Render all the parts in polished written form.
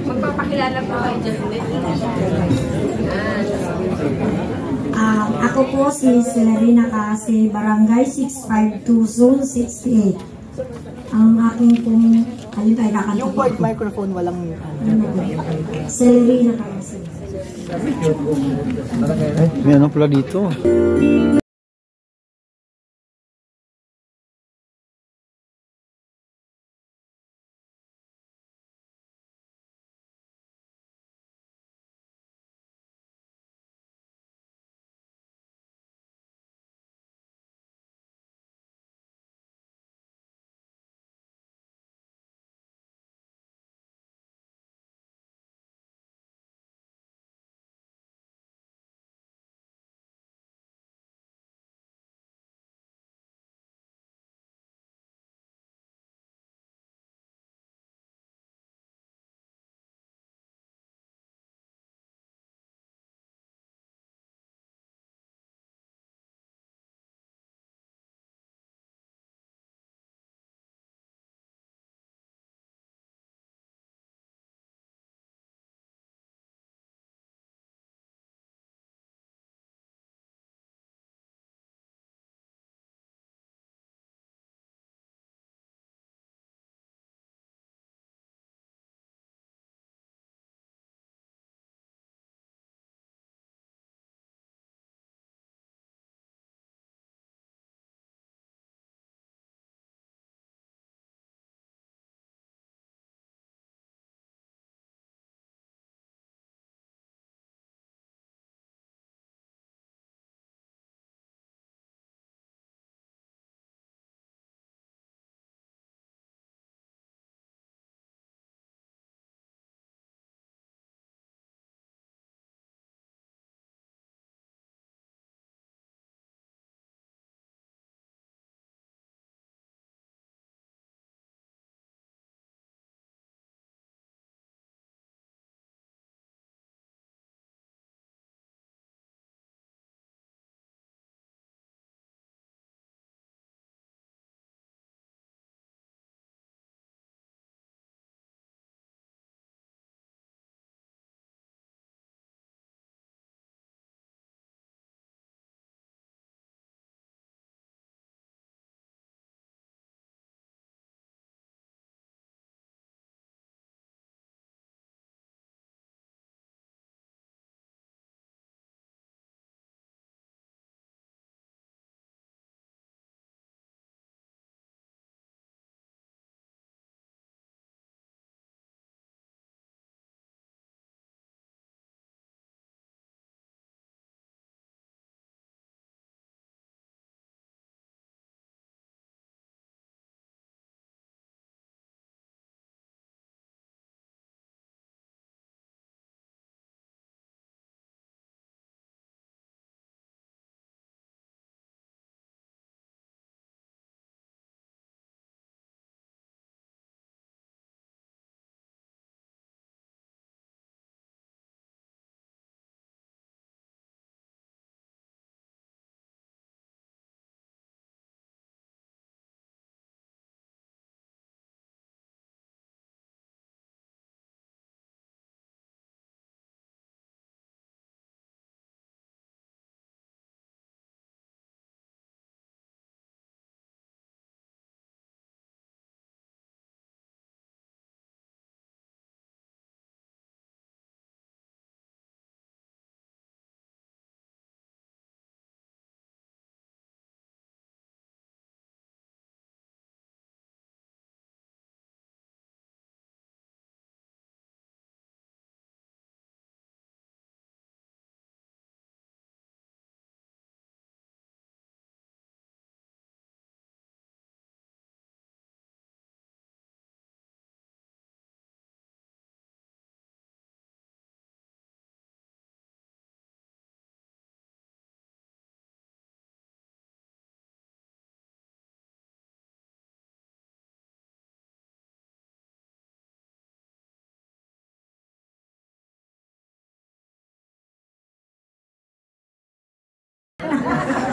Magpapakilala po kayo dyan. Ako po si Celerina Kasi, Barangay 652, Zone 68. Ang aking pong ay kakanta. Yung cord microphone walang Celerina Kasi. May ano pala dito?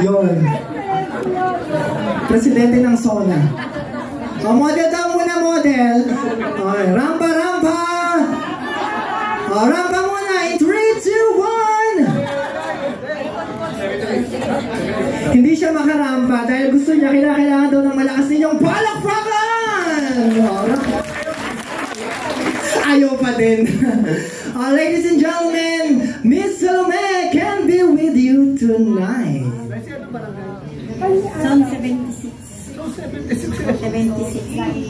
Yun. Presidente ng SONA. O, model daw muna, model. Okay, rampa, rampa. O, rampa muna in 3, 2, 1. Hindi siya makarampa dahil gusto niya, kailangan daw ng malakas ninyong palakpakan. Ayaw pa din. Ladies and gentlemen, Miss Salome can be with you tonight. Zone 76. 76 line.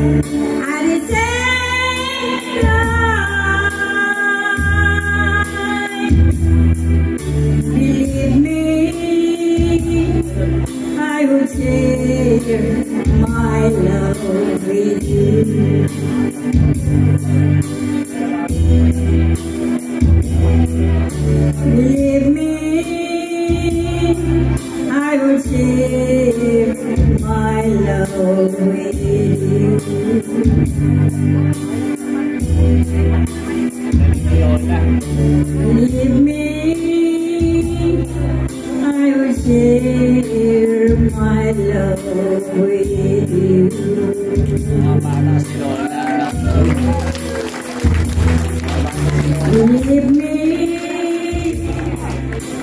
At the same time, believe me, I will share my love with you. Believe me, I will share my love with you. Believe me, I will share my love with you. Believe me,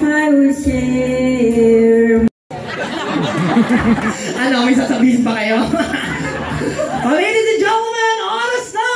I will share. Ano, may sasabihin pa kayo? Oh, ladies and gentlemen, oras na!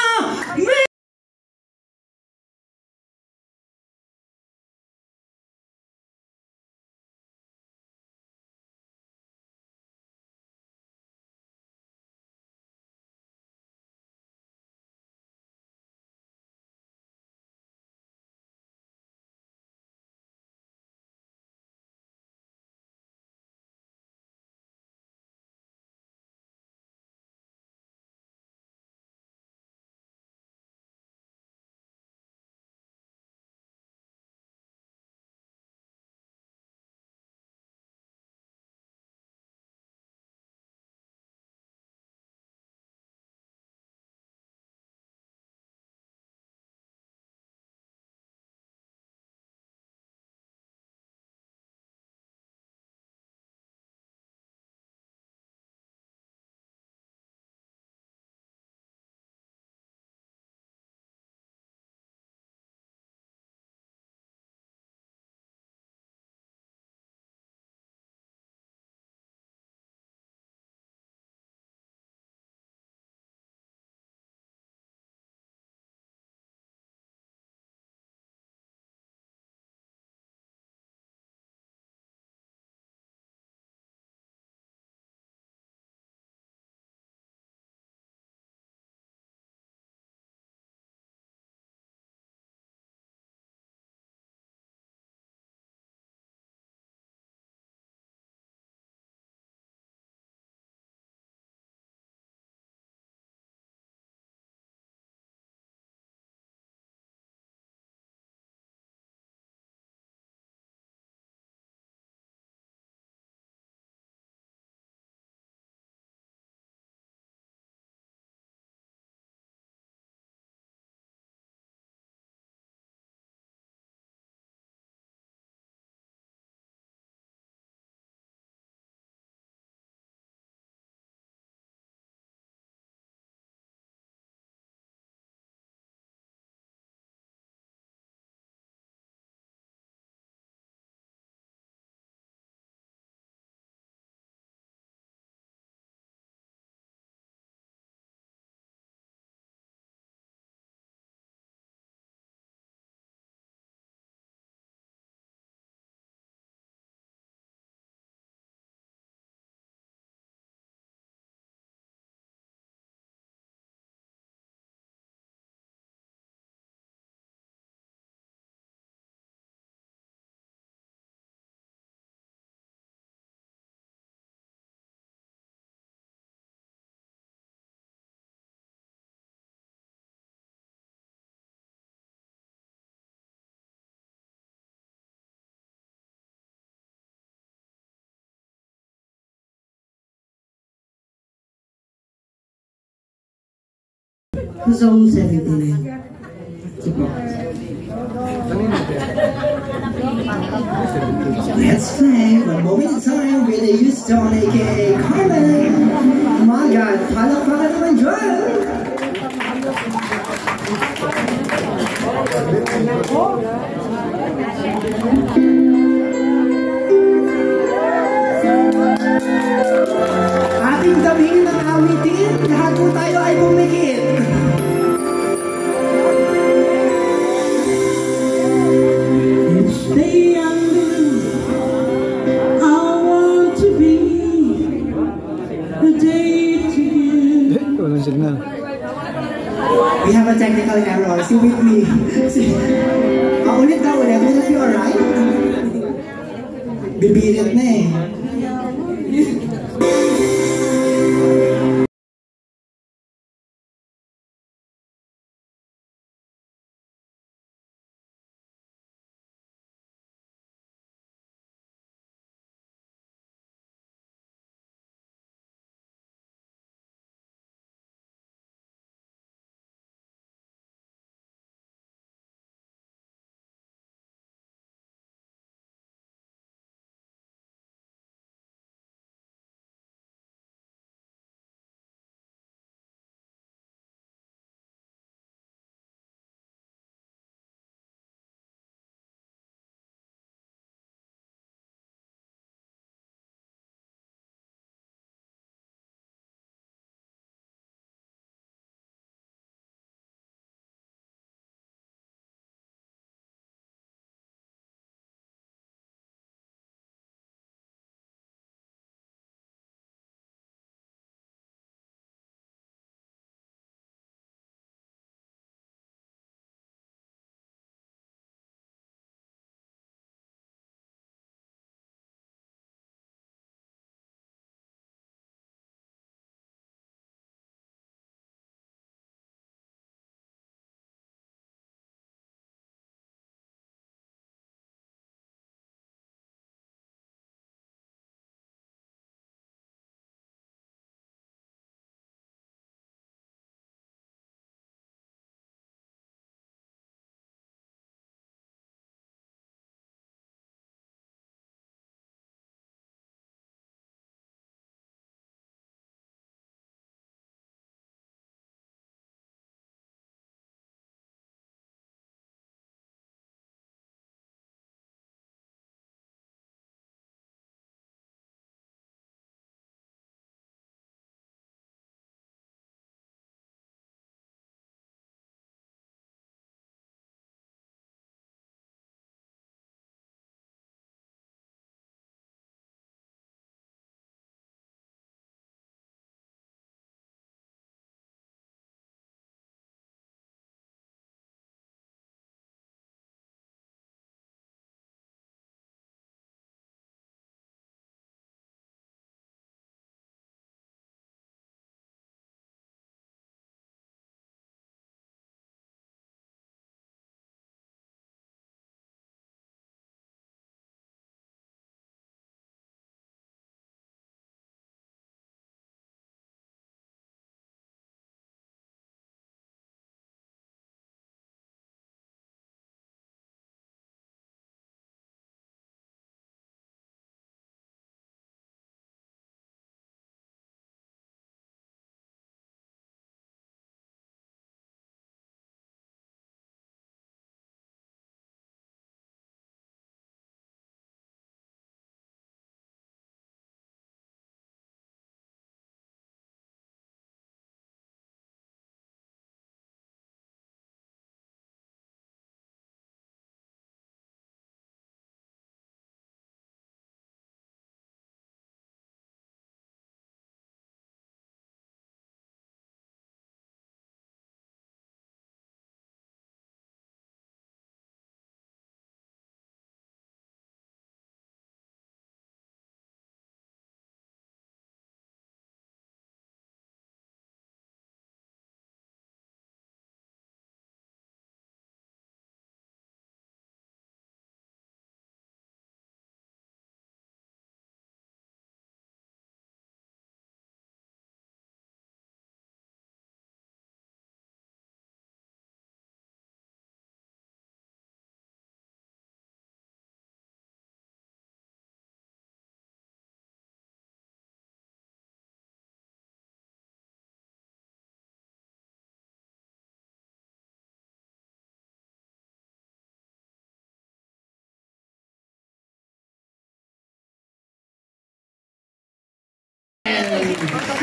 Zone 79. Let's play One Moment in Time with a Houston, aka Carmen. Oh my God, palakpakan naman dyan! Ating gabihin ng awitin, lahat po tayo ay bumigit. yung signal. We have a technical error. See with me. Ulit na ulit. Will it be alright? Bibirit na eh.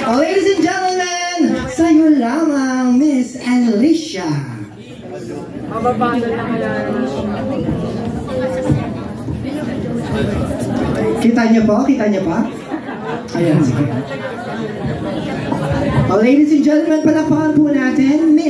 Ladies and gentlemen, sa'yo lamang, Miss Alicia. Kita niyo po? Kita niyo pa? Ayan, sige. Oh, ladies and gentlemen, palakpakan po natin.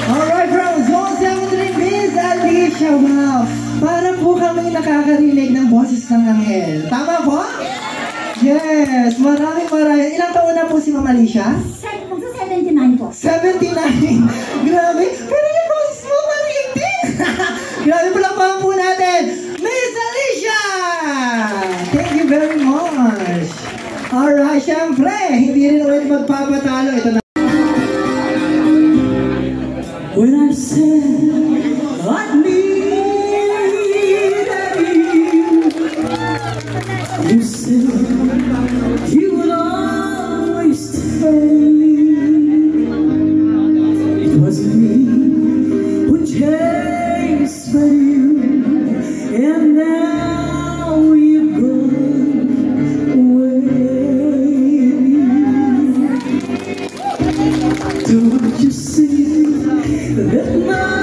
Alright, from Zone 73, Miss Alicia, wow! Para po kami nakakarinig ng boses ng anghel. Tama po? Yes! Maraming. Ilang taon na po si Ma'am Alicia? 79 po. 79! Grabe! Pero yung boses mo, maritin! Grabe po lang po natin! Miss Alicia! Thank you very much! Alright, syempre, hindi rin ulit magpapatalo. Ito na. When I said I needed you said you would always stay. It wasn't me who changed but you, and now you're gone away. Don't you see that my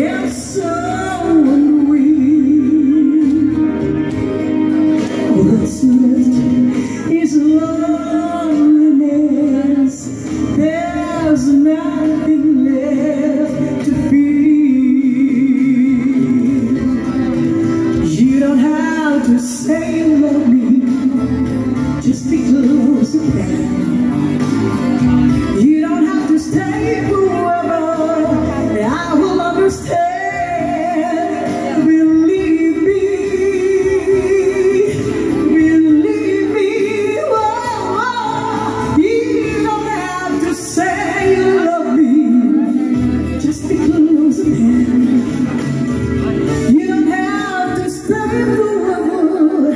am so unreal. What's left is loneliness. There's nothing left to feel. You don't have to say you love me, just be close to them. You don't have to stay forever, I will understand. Believe me, oh, you don't have to say you love me, just be close to them. You don't have to stay forever,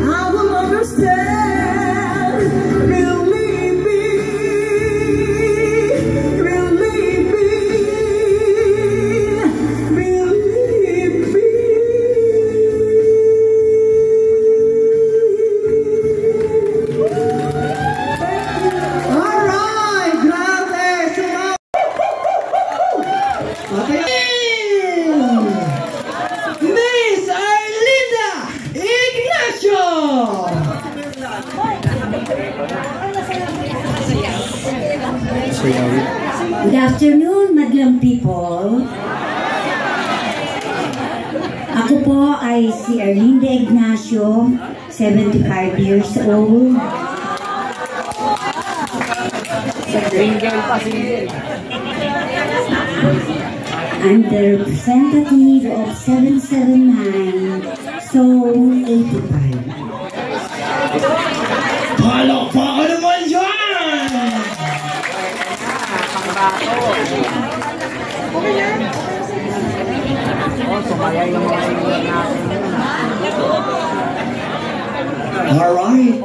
I will understand. Believe me, believe me, believe me. All right, grabe, Miss Arlinda Ignacio! Sayawit. Good afternoon, madlang people. Ako po ay si Arlinda Ignacio, 75 years old. I'm the representative of 779, Zone 85. Palakpakan naman dyan! Alright.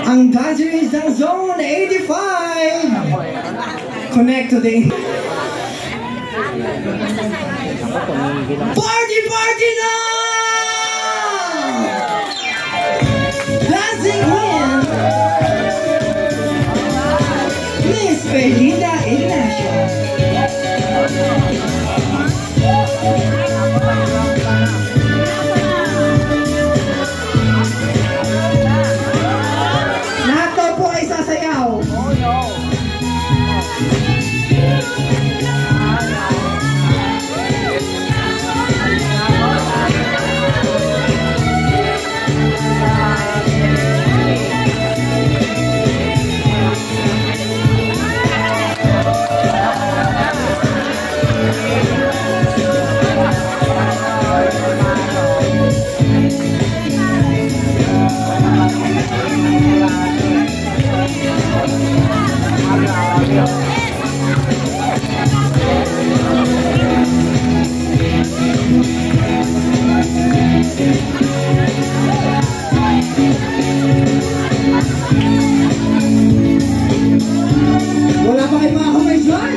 Ang Dodgers ng Zone 85. Connect to the... Party, party na! Dancing Queen, Miss Arlinda Ignacio. Lahat daw po ay sasayaw. Wala pa kayo mga kamay dyan.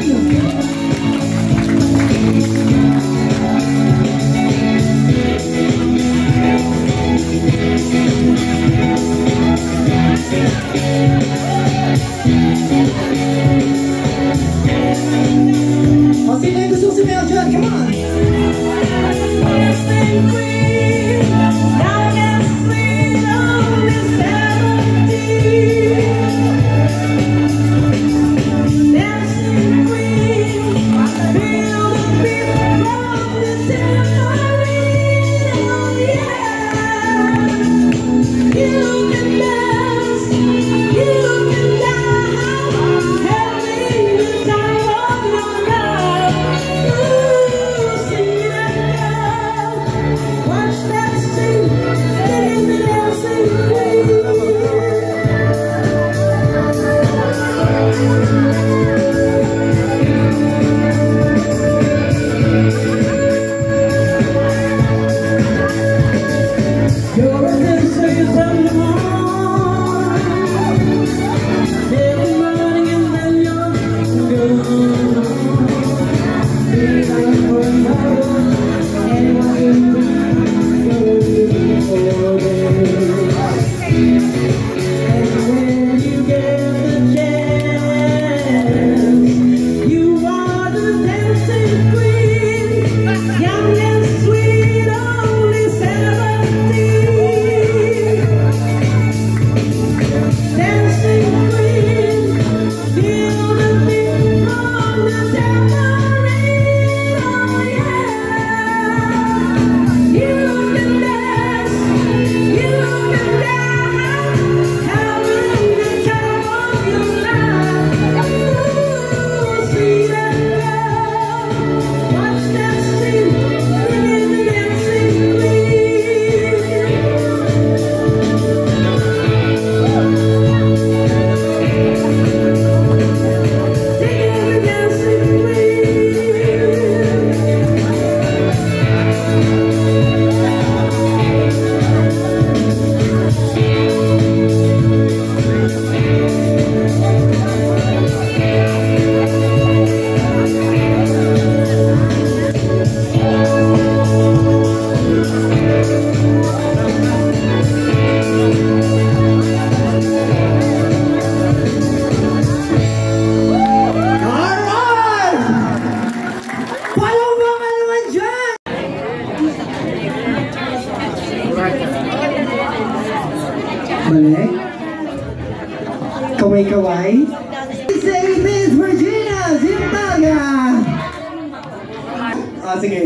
sige.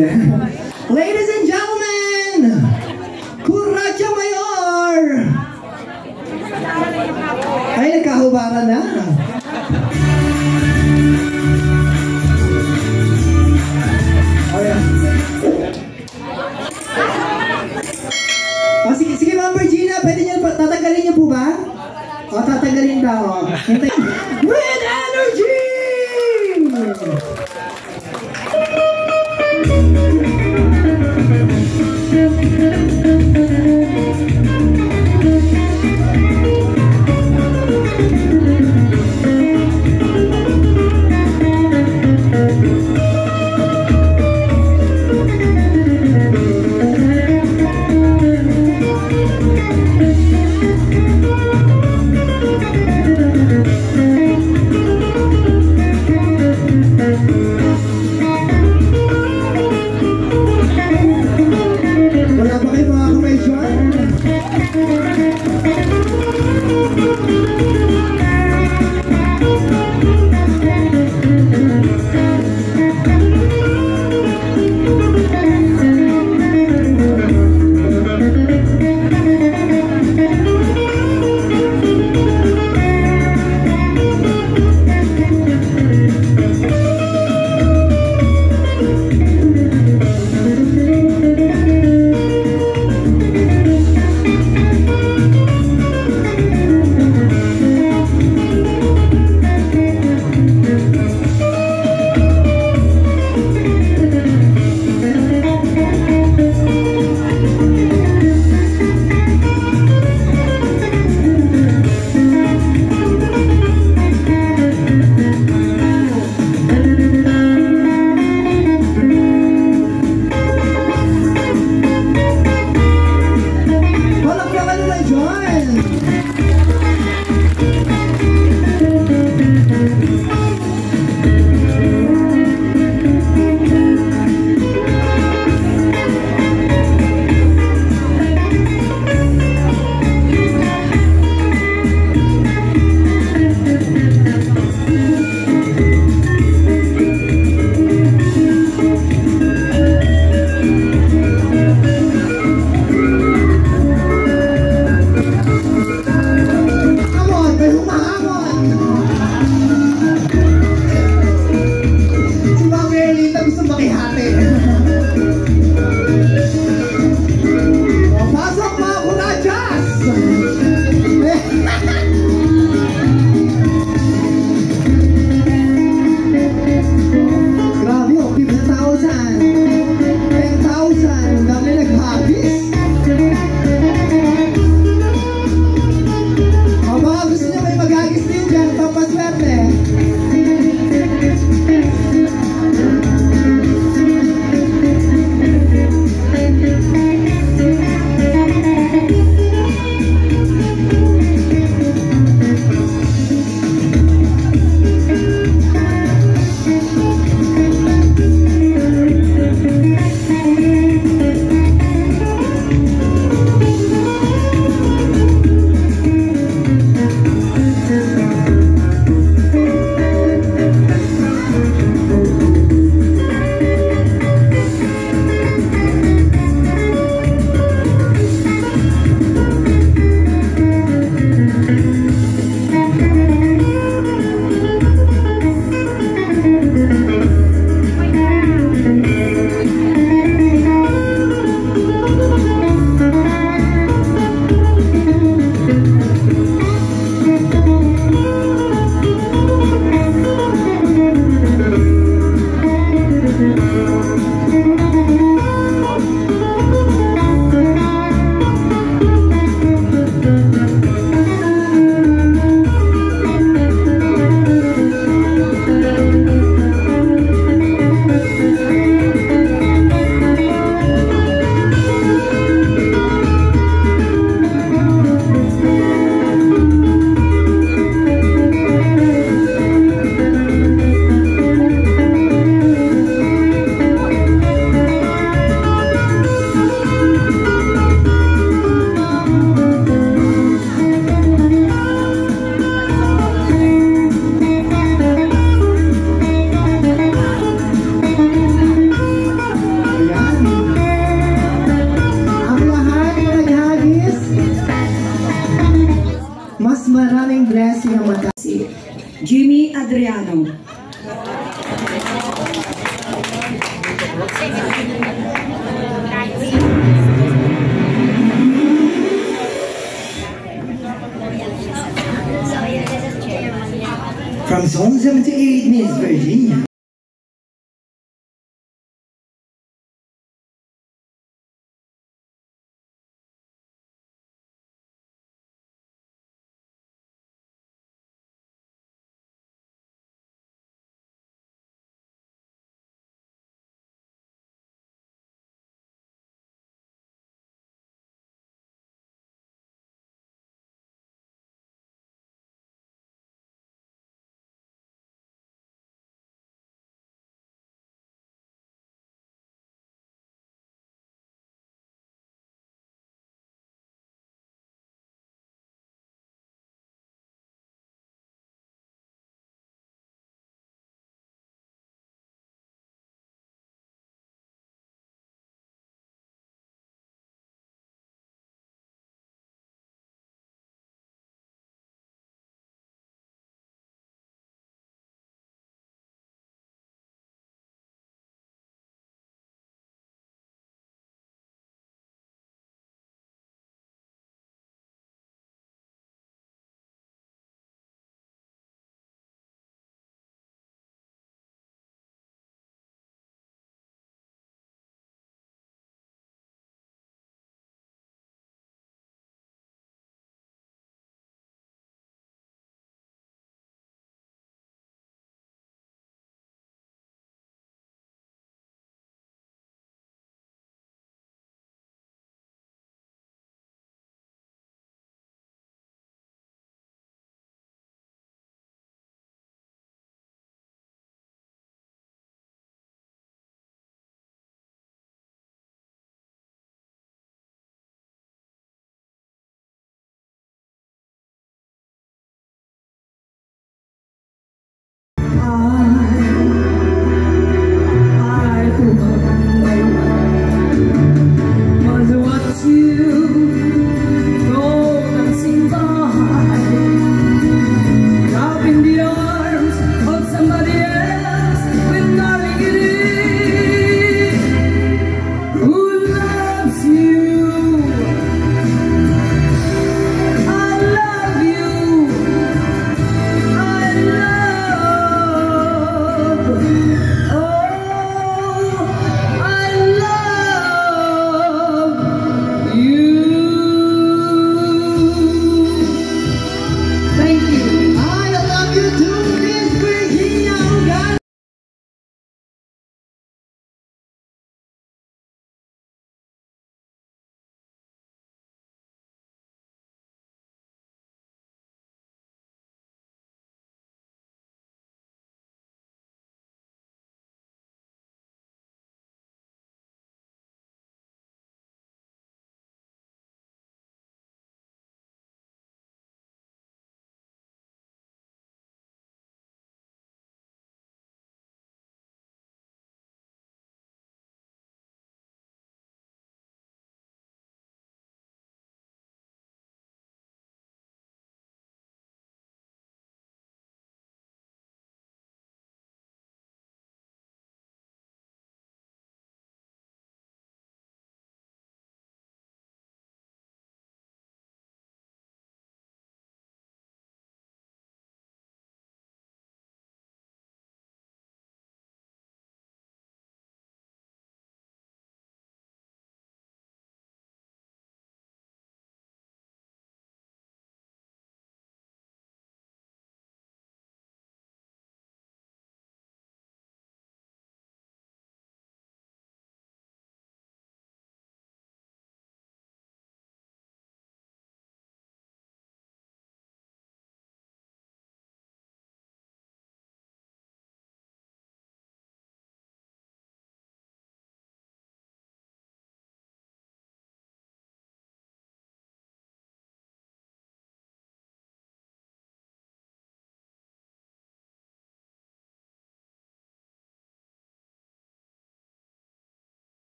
Ladies and gentlemen, Curacha Mayor! Ay, nagkahubaran na. Oh, sige, sige, Ma'am Virginia, pwede niyo, tatanggalin niyo po ba? O, tatanggalin daw. Hintay. With energy! ano. From Zone 78, Miss Virginia.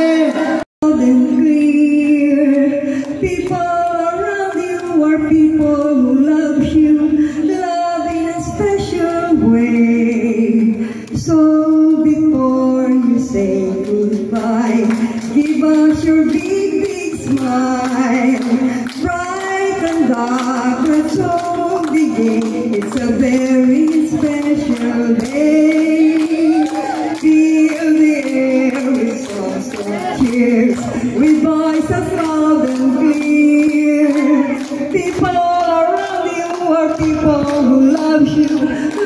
Loud and clear. People around you are people who love you, love in a special way. So before you say goodbye, give us your big, big smile. Bright and dark, let's all begin. It's a very special day. Fill the air with songs of cheers, with voices loud and clear. People around you are people who love you,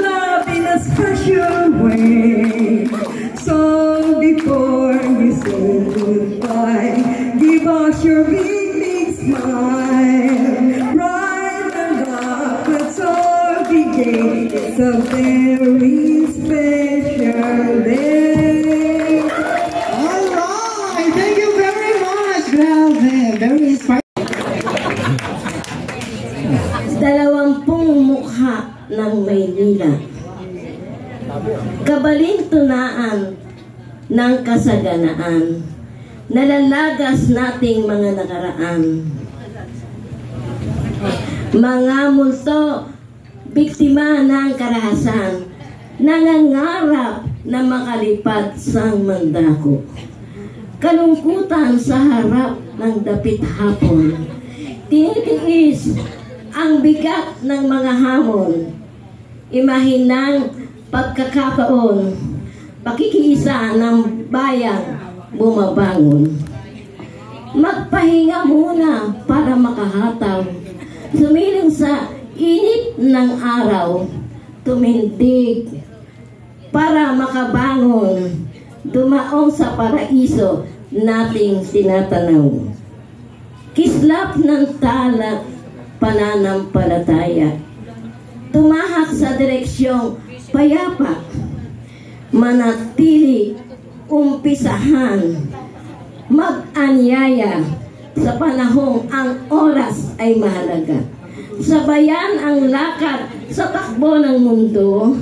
love in a special way. So before you say goodbye, give us your big, big smile. Bright and dark, let's all begin. It's a very special day. All right, thank you very much. Grabe, very inspiring. 20 mukha ng Maynila. Kabalintunaan ng kasaganaan. Nalalagas nating mga nakaraan. Mga multo, biktima ng karahasan, nangangarap na makalipad sa mandako. Kalungkutan sa harap ng dapit hapon. Tinitiis ang bigat ng mga hamon. Imahinang pagkakataon, pakikiisa ng bayan bumabangon. Magpahinga muna para makahataw. Sumiling sa init ng araw, tumindig para makabangon. Dumaong sa paraiso nating tinatanaw. Kislap ng tala, pananampalataya. Tumahak sa direksyong payapa. Manatili, umpisahan. Mag-anyaya sa panahong ang oras ay mahalaga. Sabayan ang lakad sa takbo ng mundo.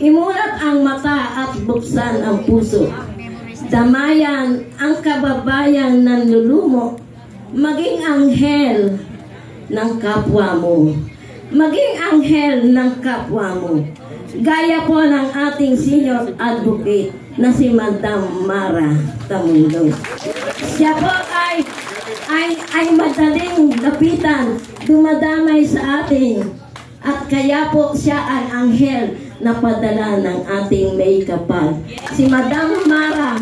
Imulat ang mata at buksan ang puso. Damayan ang kababayan ng lulumo. Maging anghel ng kapwa mo. Maging anghel ng kapwa mo. Gaya po ng ating senior advocate na si Madam Mara Tamundo. Siya po ay madaling lapitan, dumadamay sa atin. At kaya po siya ang anghel na padala ng ating may kapal. Si Madam Mara,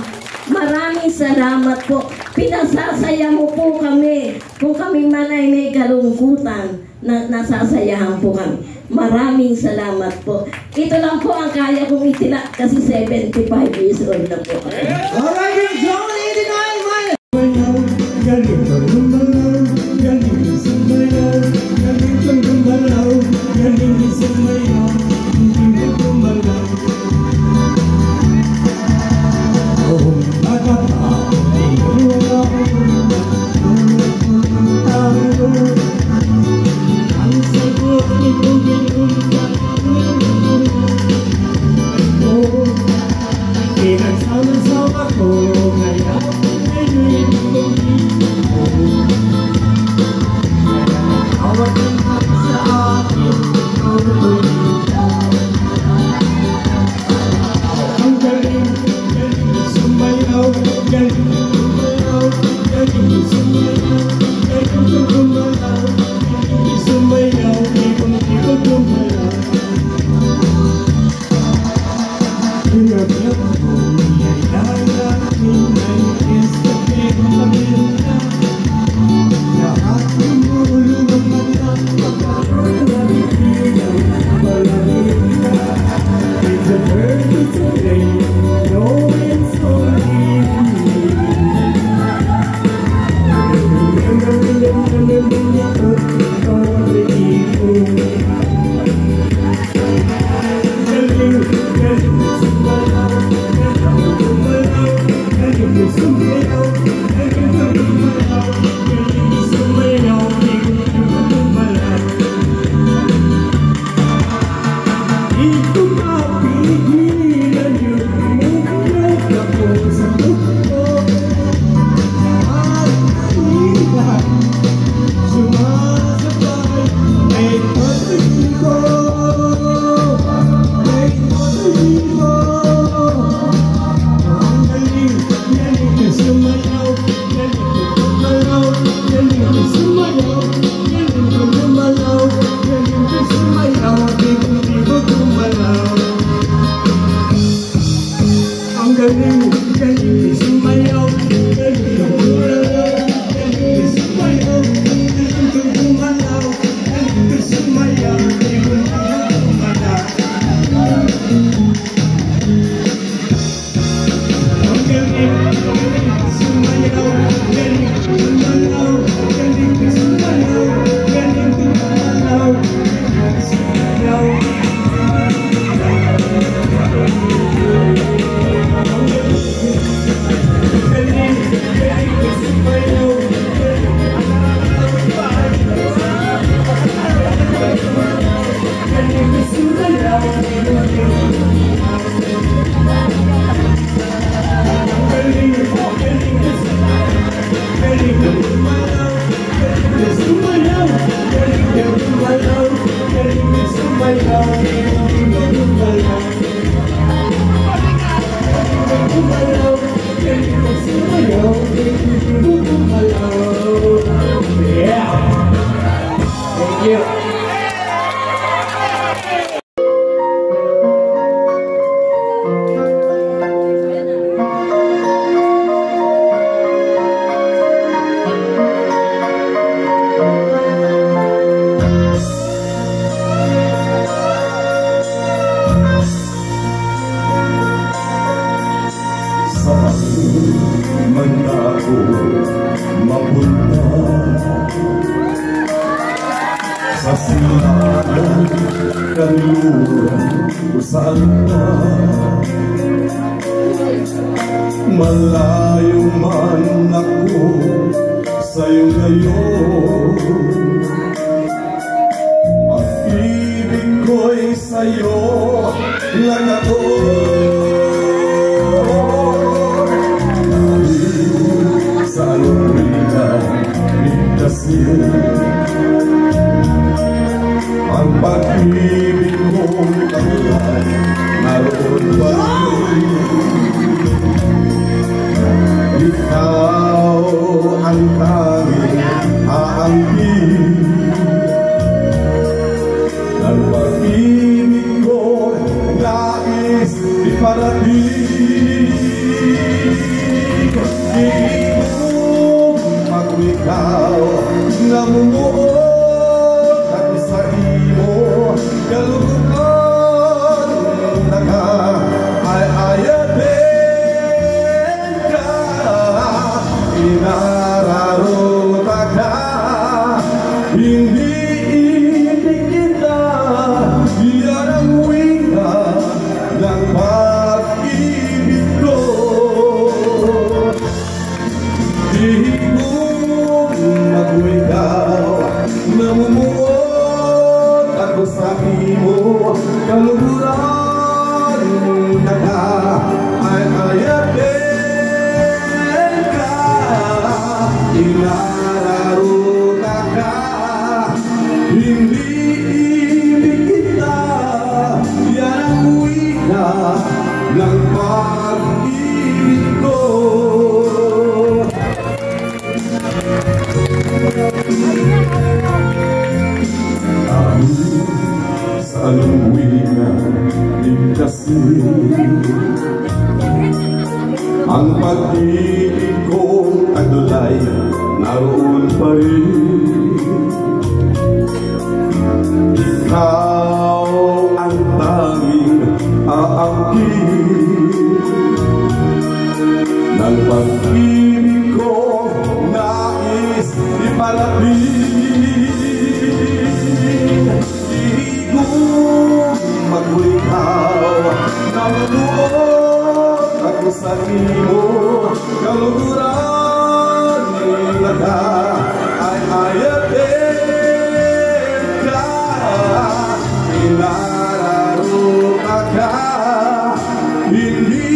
maraming salamat po. Pinasasaya mo po kami. Kung kami man ay may kalungkutan, nasasayahan po kami. Maraming salamat po. Ito lang po ang kaya kong itila kasi 75 years old na po. Alright, you're John 89 minus. Pinagsama-sama ko Ayaw din gumalaw. Yeah! Thank you! Sa silangan kanluran saan ka malayo man ako sa'yo ngayon ang ibig ko'y sa'yo lang ako sa alumina ligtasin ang pag-ibig mong tanglay naroon pa rin. Ikaw ang tanging aangkin ng pag-ibig ko nais iparating. Hindi mo mag-ikaw na mumuot at sa imo kalugutan naka ay ayatin ka inararota ka hindi ibig kita yan ang wika ng pag-ibig ko di mo mag-ikaw na mumuot ako sa imo kaluguran naka ay ayatin ka inararota ka hindi ibig kita yan ang wika ng pag-ibig ko. Sa alumwina ligtasin ang pag-ibig kong adulay naroon pa rin. Ikaw ang tanging aangkin ng pag-ibig kong nais iparating. Mag-ikaw na manuot ako sa imo kaluguran nila ay ayatin ka inararota ka hindi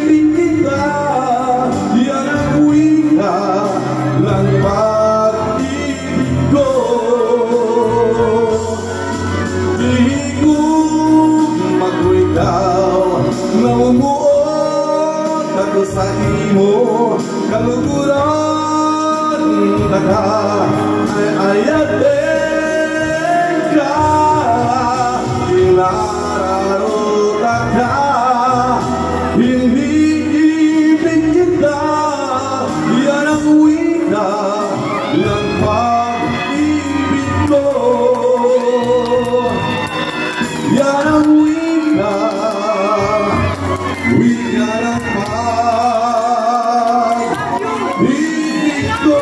ibig kita yan ang wika ng pag-ibig ko. Mag-ikaw na umuot ako sa imo kaluguran naka ay ayatin ka inararota ka hindi ibig kita yan ang wika ng pag-ibig ko yan ang wika ng pag-ibig ko.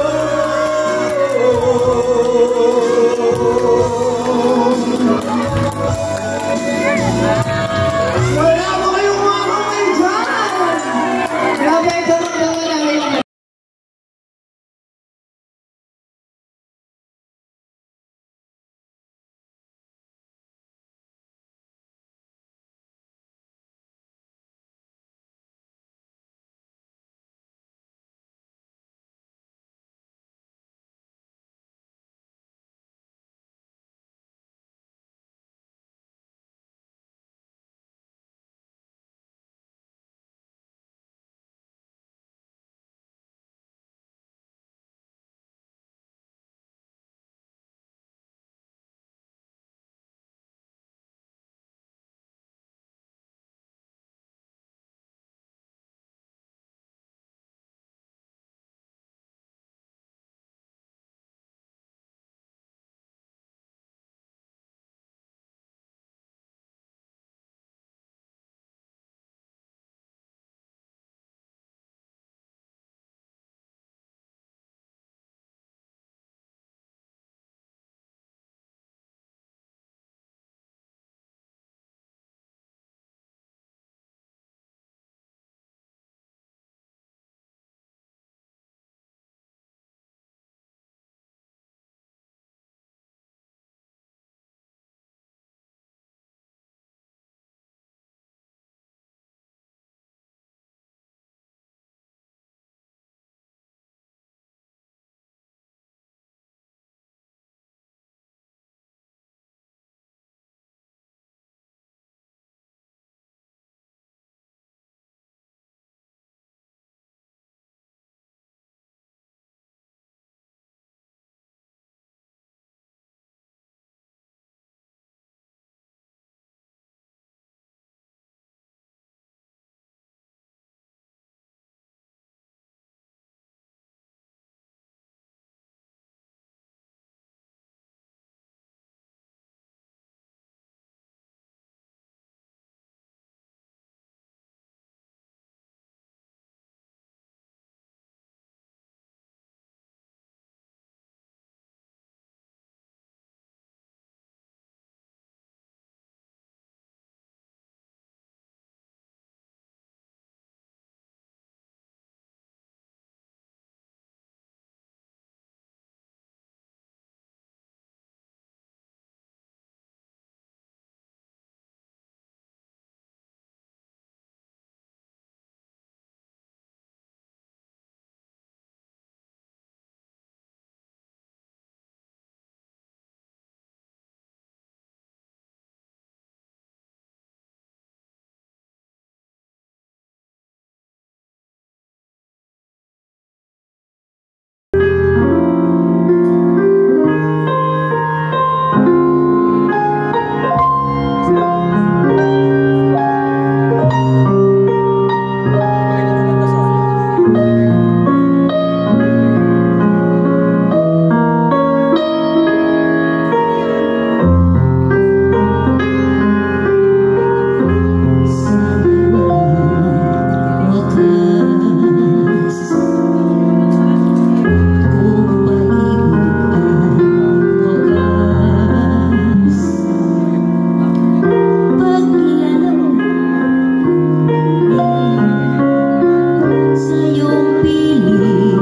pumili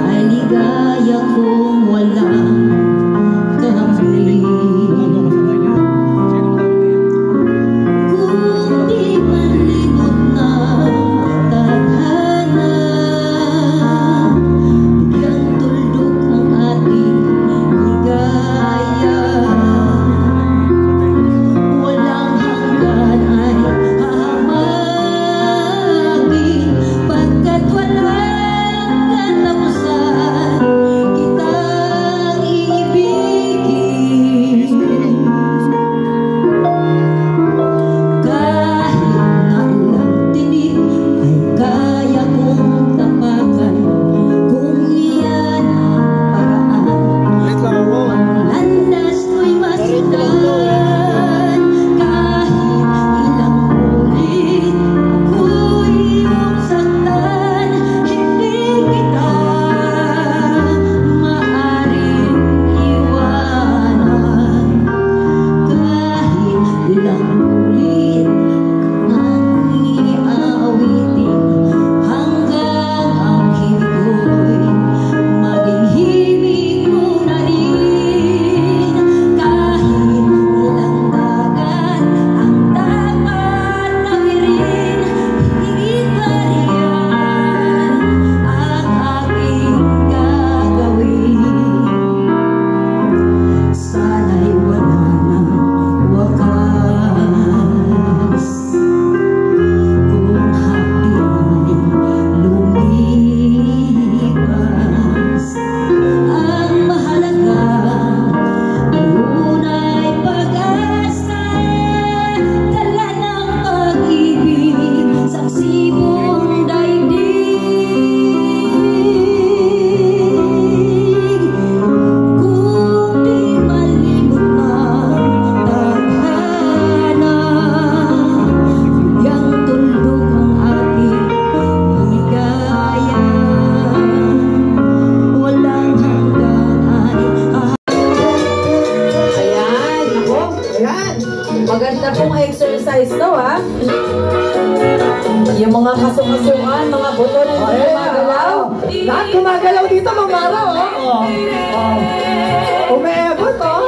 ay ligaya kong walang kahambing. Kung di malimot na tadhana, bigyang tuldok ang ating ligaya. Walang hanggan ay hahamagin, pagkat walang katapusan kitang iibigin. Kahit na ilang tinik ay kaya kong tapakan, kung iyan ang paraan. Landas ko'y masdan, kahit ilang ulit ako'y iyong saktan, hindi kita maaring iwanan. Kahit ilang ulit ako'y aawitin, hanggang ang hibig maging hibig mo na rin. Kahit ilang dagat ang dapat tawirin, higit pa riyan ang aking gagawin. Sana'y wala nang wakas, kung hapdi lumipas. Ang mahalaga ngayon ay pag-asa, dala ng pag-ibig sa sibong daigdig. Kung di malimot ng tadhana, bigyang tuldok ang ating ligaya. Walang hanggan ay Ayan, ako. Ayan. Maganda pong exercise to, ha? Yung mga kasukasuan, mga buto na hindi gumagalaw. Lahat gumagalaw dito, mamara, oh. Umeebot, oh.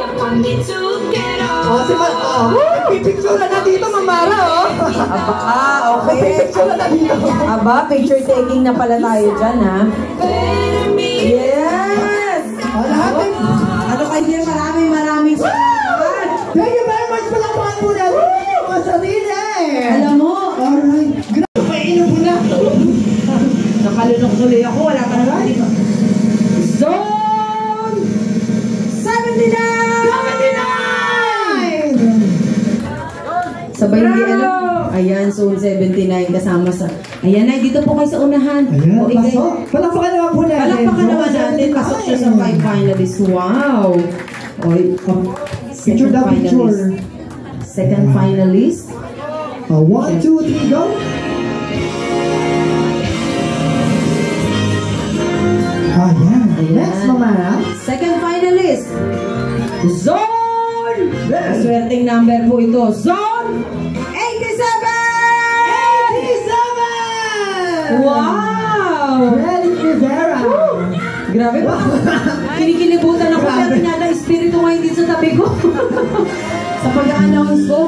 Pipicture na dito, mamara, oh. Okay. Pipicture na dito. Aba, picture taking na pala tayo dyan, ha? Yes! Oh, lahat ay... Ano kayo, maraming salamat. Thank you very much, palakpakan po na. Woo! Mga sarili! Alam mo, Alright. Grabe, painom mo na. nakalunok tuloy ako, wala pa naman dito. Zone 79! Sabay hindi alam. Ayan, Zone 79 kasama sa... Ayan na, dito po kayo sa unahan. Ayan, O, ikay- pasok. Palakpakan naman po natin. Palakpakan naman natin. Pasok siya sa 5 finalists. Wow! Oy, Picture the picture. Second finalist. 1, 2, 3, go. Ayan. Next, mamara. Second finalist. Zone! Yes. Swerteng number po ito. Zone 87! 87! Wow! Freddy Rivera. Grabe ba? Kinikilibutan ako. Pero tinala espiritu ngayon dito sa tabi ko. Sa pag-announce ko.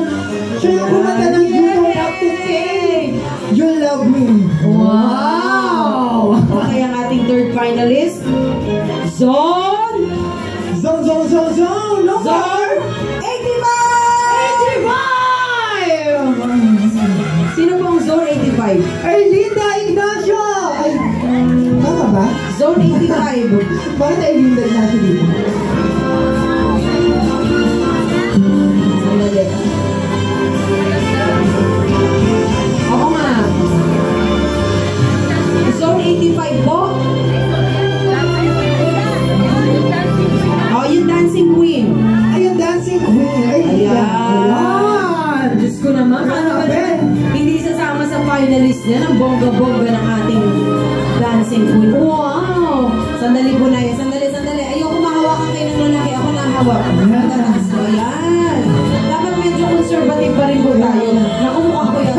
Siya yung kumanta ng You Don't Have to Say You Love Me. Wow! Okay, ang ating third finalist. Zone! Zone, zone, zone, zone. No Zone 85! Sino po ang Zone 85? Erlinda Ignacio. Ay, tama ba? Zone 85. Bakit Erlinda Ignacio dito? Sandali. Oo nga. Zone 85 po. Oh, yung Dancing Queen. Ayun, Dancing Queen. Ay, Ayan. ayan. Diyos ko naman. Ano ba naman? Hindi sasama sa finalist niya ng bongga-bongga ng ating Dancing Queen. Wow! Sandali po na yan. Sandali. Ayoko mahawakan kayo ng lalaki. Ako nahawak. Matatas ko. Ayan. Dapat medyo conservative pa rin po tayo. Naku, mukha ko yan.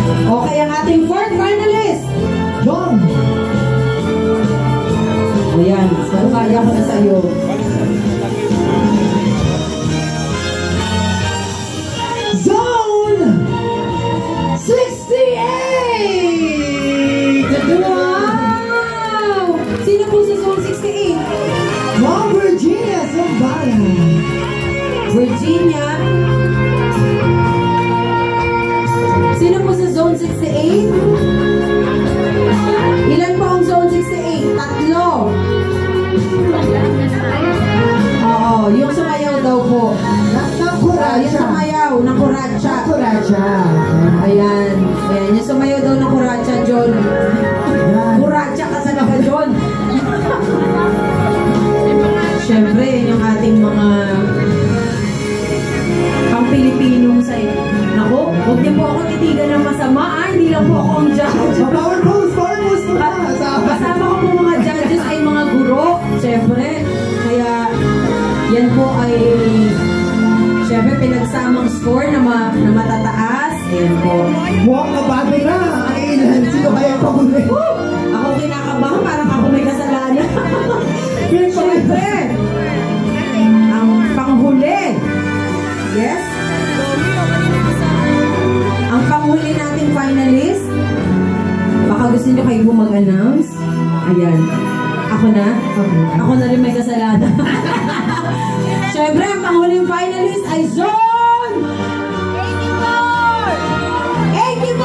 Okay, ang ating fourth finalist. John. Ayan, so kaya ko na sa'yo. Zone 68! Wow! Sino po sa Zone 68? Ma'am Virginia Zambala. Virginia. Sino po sa Zone 68? Ilan po ang Zone 68? Tatlo. Oo, yung sumayaw daw po. Yung sumayaw ng kuratsa. Ayan. Ayan, yung sumayaw daw ng kuratsa, John. Kuratsa ka sa laga, John. Siyempre, yung ating mga pang-Pilipinong sa'yo. Naku, huwag niyo po ako titigan ng masama. Hindi lang po ako ang judge. Power pose po na. Kasama ko po mga judges ay mga guro. Siyempre, kaya yan po ay siyempre pinagsamang score na matataas. Ayan po. Mukhang kabago na. Ang ilan. Sino kaya pahuli? Ako kinakabahan, parang ako may kasalanan. Siyempre, ang panghuli. Yes? Ang panghuli nating finalist. Baka gusto nyo kayo po mag-announce. Ayan. Ako na? Ako na rin may kasalanan. Siyempre, ang panghuling finalist ay Zone 84!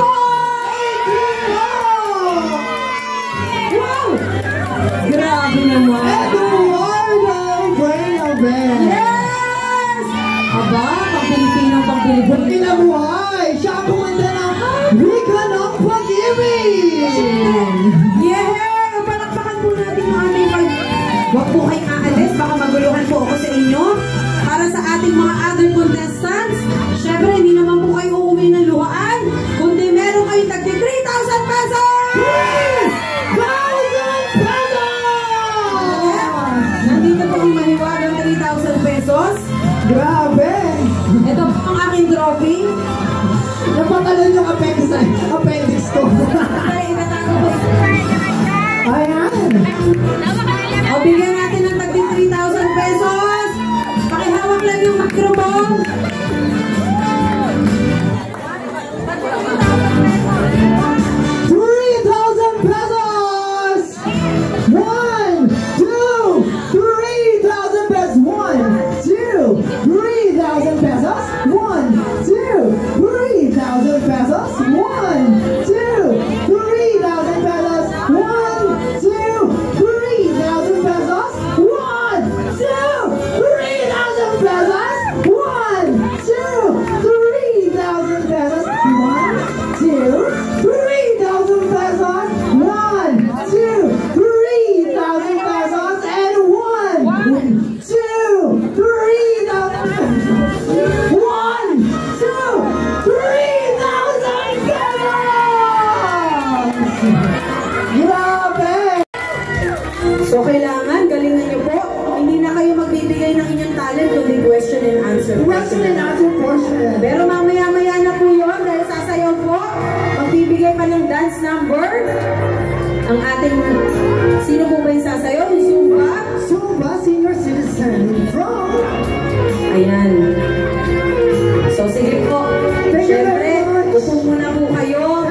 Wow! Grabe naman! Eduardo Buenabel. Yes! Aba, pang-Pilipino. Kinabuhay! Siya ang kumanda ng Wika ng Pag-ibig! Yeah! Palakpakan po natin yung ating Huwag po kayong aalis, baka maguluhan po ako sa inyo. Para sa ating mga other contestants, syempre hindi naman po kayo uuwi ng luhaan, kundi meron kayong tagdi 3,000 pesos! 3,000 pesos! Nandito po ang maniwagang 3,000 pesos. Grabe! Ito po ang aking trophy. Napatalan yung appendix ko. Ay, itatago po. Ayan! O, bigyan natin ng tagdi 3,000 pesos. Pakihawak lang yung microphone. So, kailangan, galingan niyo po. Hindi na kayo magbibigay ng inyong talent kundi question and answer. Question and answer portion. Pero mamaya-maya na po yun dahil sasayaw po. Magbibigay pa ng dance number. Ang ating, sino po ba yung sasayaw? Yung Zumba? Zumba Senior Citizen from... Ayan. So, sige po. Thank you Siyempre, very much. upo muna po kayo.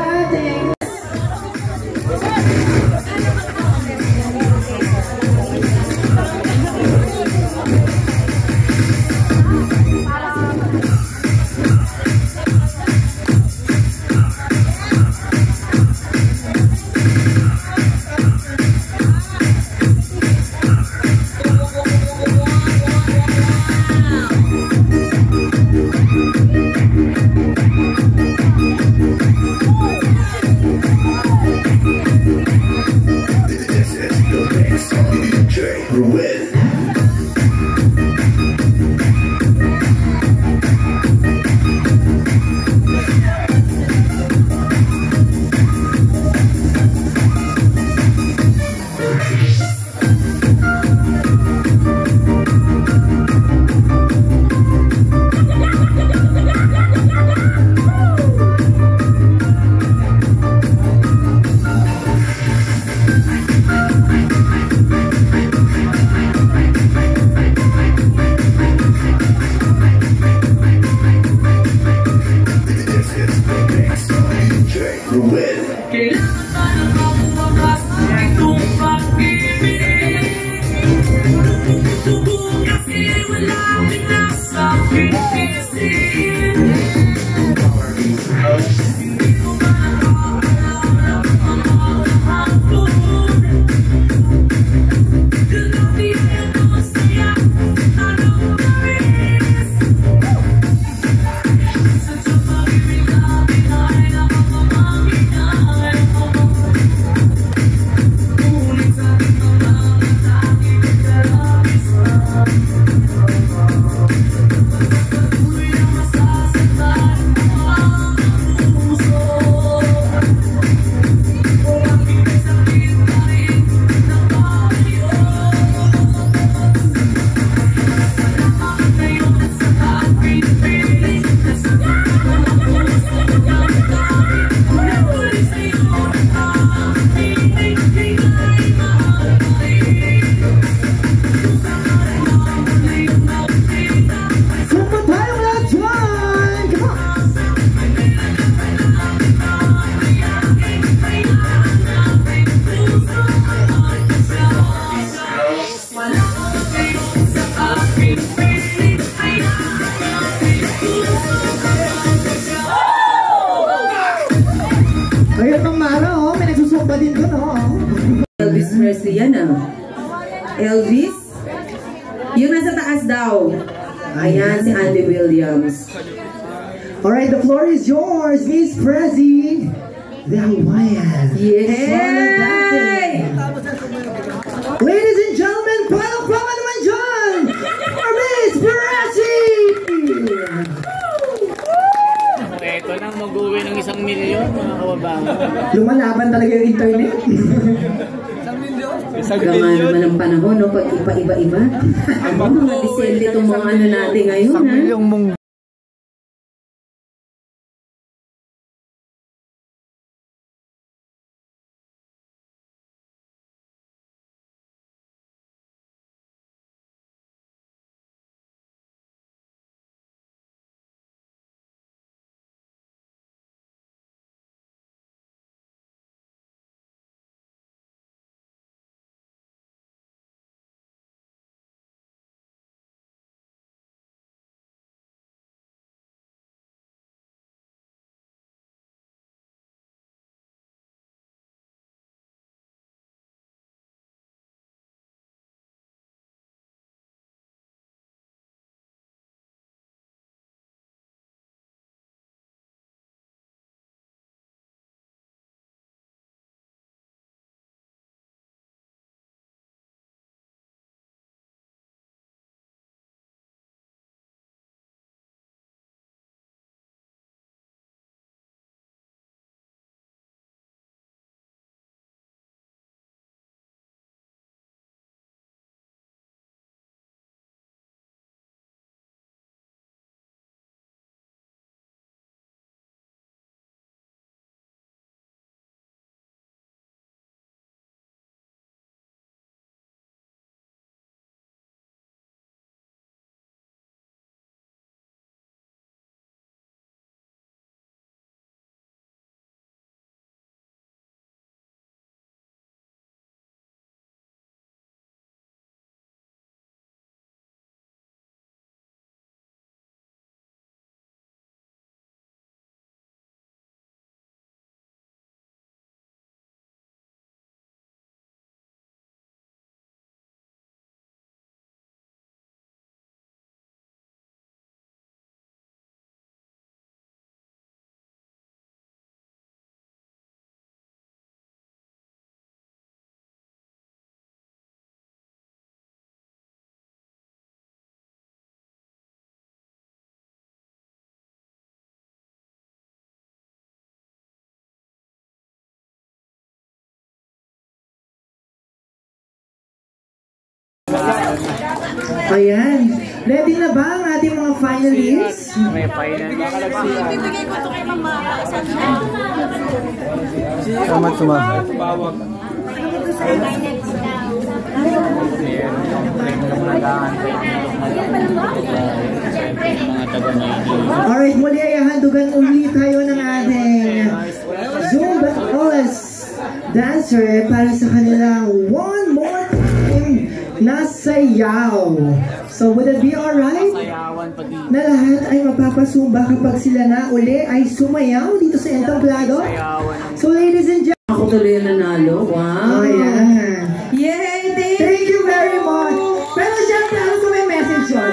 Elvis Presley yan ah. Elvis? Yung nasa taas daw. Ayan, si Andy Williams. Alright, the floor is yours, Miss Prezi. The Hawaiian. Yay! Ladies and gentlemen, palakpakan naman dyan for Miss Prezi! Ito nang mag-uwi ng 1 milyon, mga kababayan. Lumalaban talaga yung internet. 1 Gama naman ang panahon, no? Pag iba-iba. Mga December itong mga ano natin ngayon, ha? Ayan. Ready na ba ang ating mga finalists? May final na kalagsiyan. Bibigay ko ito kay Mama. Salamat sumagot. Alright, muli ay handugan uli tayo ng ating Zoom battles. dancer para sa kanilang one more time na sayaw. So would it be alright na lahat ay mapapasumba kapag sila na uli ay sumayaw dito sa Entablado? So ladies and gentlemen, Ako tuloy yung nanalo. Wow. oh yeah. Yay! Thank you very much. Pero syempre, ano ko may message yun?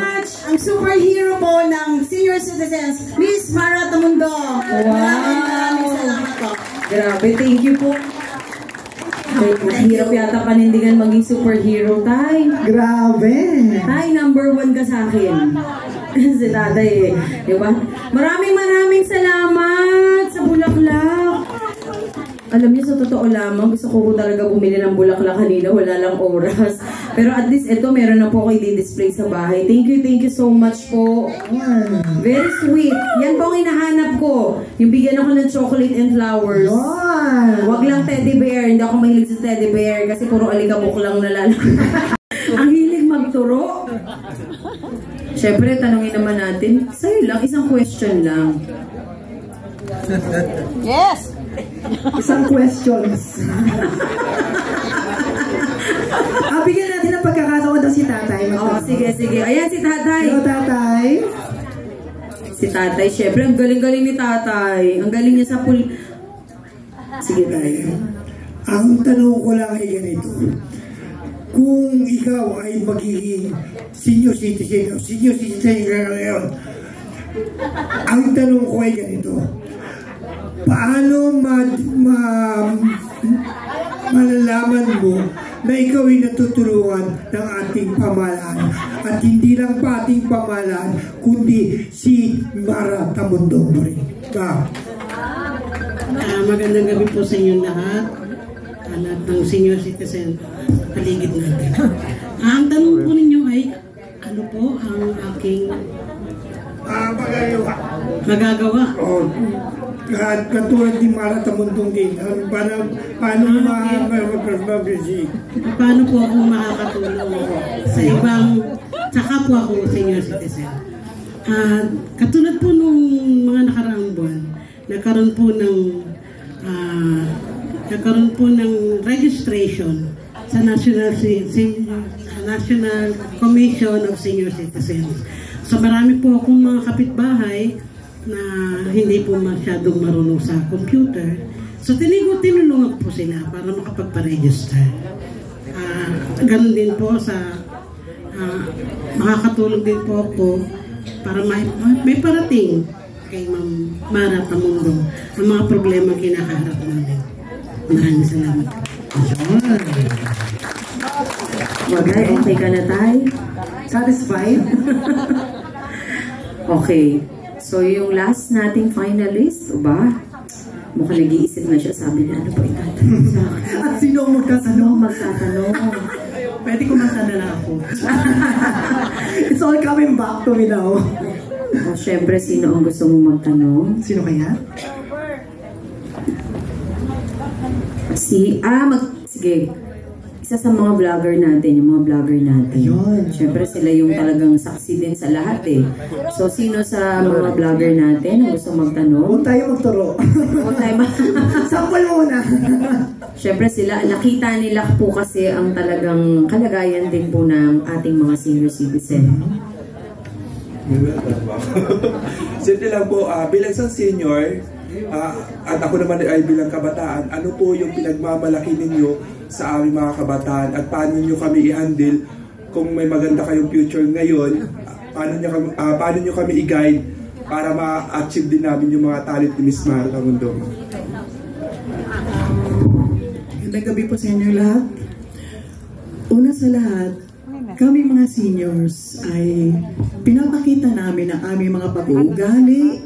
Ang superhero po ng senior citizens, Miss Mara Tamundo. Maraming salamat po. Grabe, thank you po. Ay, mahirap yata panindigan maging superhero, Tay. Grabe. Tay, number 1 ka sa akin. Si Tatay eh. Diba? Maraming salamat sa bulaklak. Alam niyo, sa totoo lamang, gusto ko talaga bumili ng bulaklak kanina. Wala lang oras. Pero at least, ito, meron na po ako i-display sa bahay. Thank you so much po. Very sweet. Yan po ang hinahanap ko. Yung bigyan ako ng chocolate and flowers. Wag lang teddy bear. Hindi ako mahilig sa teddy bear kasi puro alikabok lang nalalaki. Ang hilig magturo. Siyempre, tanongin naman natin. Sa'yo lang, isang question lang. Yes! Isang questions. Bigyan natin ng pagkakataon daw si Tatay. Oo, sige. Ayan si Tatay. Hello, Tatay. Si Tatay, syempre, ang galing-galing ni Tatay. Ang galing niya sa Sige, Tay. Ang tanong ko lang ay ganito. Kung ikaw ay magiging senior citizen ka ngayon, ang tanong ko ay ganito. Paano malalaman mo na ikaw ay natutulungan ng ating pamahalaan at hindi lang pa ating pamahalaan kundi si Mara Tamundo mo rin? Magandang gabi po sa inyo lahat ng senior citizen paligid natin. Ang tanong po ninyo ay ano po ang aking magagawa? Katulad ni Mara Tamundong din. Paano Paano po ako makakatulong sa ibang, sa kapwa ko senior citizen? Katulad po nung mga nakaraang buwan, nagkaroon po ng registration sa National Commission of Senior Citizens. So marami po akong mga kapitbahay na hindi po masyadong marunong sa computer. So tinulungan po sila para makapagpa-register. Ganun din po makakatulong din po ako para may parating kay Ma'am Mara Tamundo ang mga problema kinakaharap namin. Maraming salamat. Wagay, okay ka na, Tay? Satisfied? Okay. So, yung last nating finalist, mukhang nag-iisip na siya. Sabi niya, ano po itatanong sa akin? At sino ang magtatanong? Pwede kumasa na lang ako. It's all coming back to me now. Siyempre, sino ang gusto mo magtanong? Sino kaya? Sige. Isa sa mga vlogger natin, Yun. Siyempre, sila yung talagang saksi din sa lahat eh. So, sino sa mga vlogger natin ang gusto magtanong? Huwag tayo magturo. Sample muna. Siyempre, nakita nila po kasi ang talagang kalagayan din po ng ating mga senior citizen. Simple lang po, bilang isang senior, at ako naman ay bilang kabataan, ano po yung pinagmamalaki ninyo sa aming mga kabataan at paano nyo kami i-handle kung may maganda kayong future ngayon, paano nyo kami i-guide para ma-achieve din namin yung mga talent ni Miss Mara Tamundo. Magandang gabi po sa inyo lahat. Una sa lahat, kami mga seniors ay pinapakita namin ang aming mga pag-uugali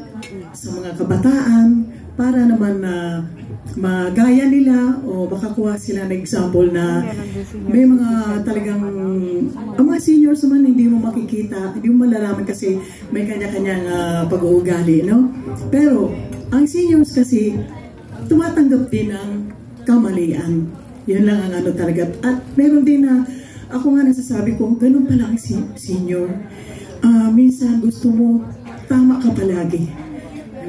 sa mga kabataan para naman na magaya nila o makakuha sila ng example na may mga talagang ang mga seniors naman hindi mo makikita, hindi mo malalaman kasi may kanya-kanyang pag-uugali, no? Pero ang seniors kasi tumatanggap din ng kamalian. Yun lang ang ano talaga. At meron din na ako nga nasasabi ko, ganun pala ang senior. Minsan gusto mo tama ka palagi.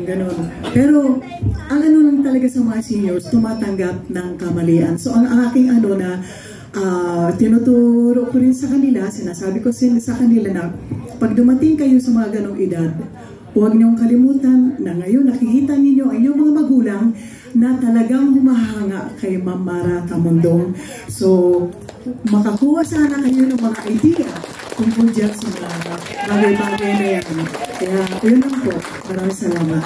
Ganun. Pero, ang ano lang talaga sa mga seniors, tumatanggap ng kamalian. So, ang aking ano na, tinuturo ko rin sa kanila, sinasabi ko sa kanila na, pag dumating kayo sa mga ganong edad, huwag niyong kalimutan na ngayon nakikita ninyo ang inyong mga magulang na talagang humahanga kay Ma'am Mara Tamundong. So, makakuha sana kayo ng mga idea tungkol dyan sa mga bagay-bagay na yan. Kaya, yun lang po. Maraming salamat.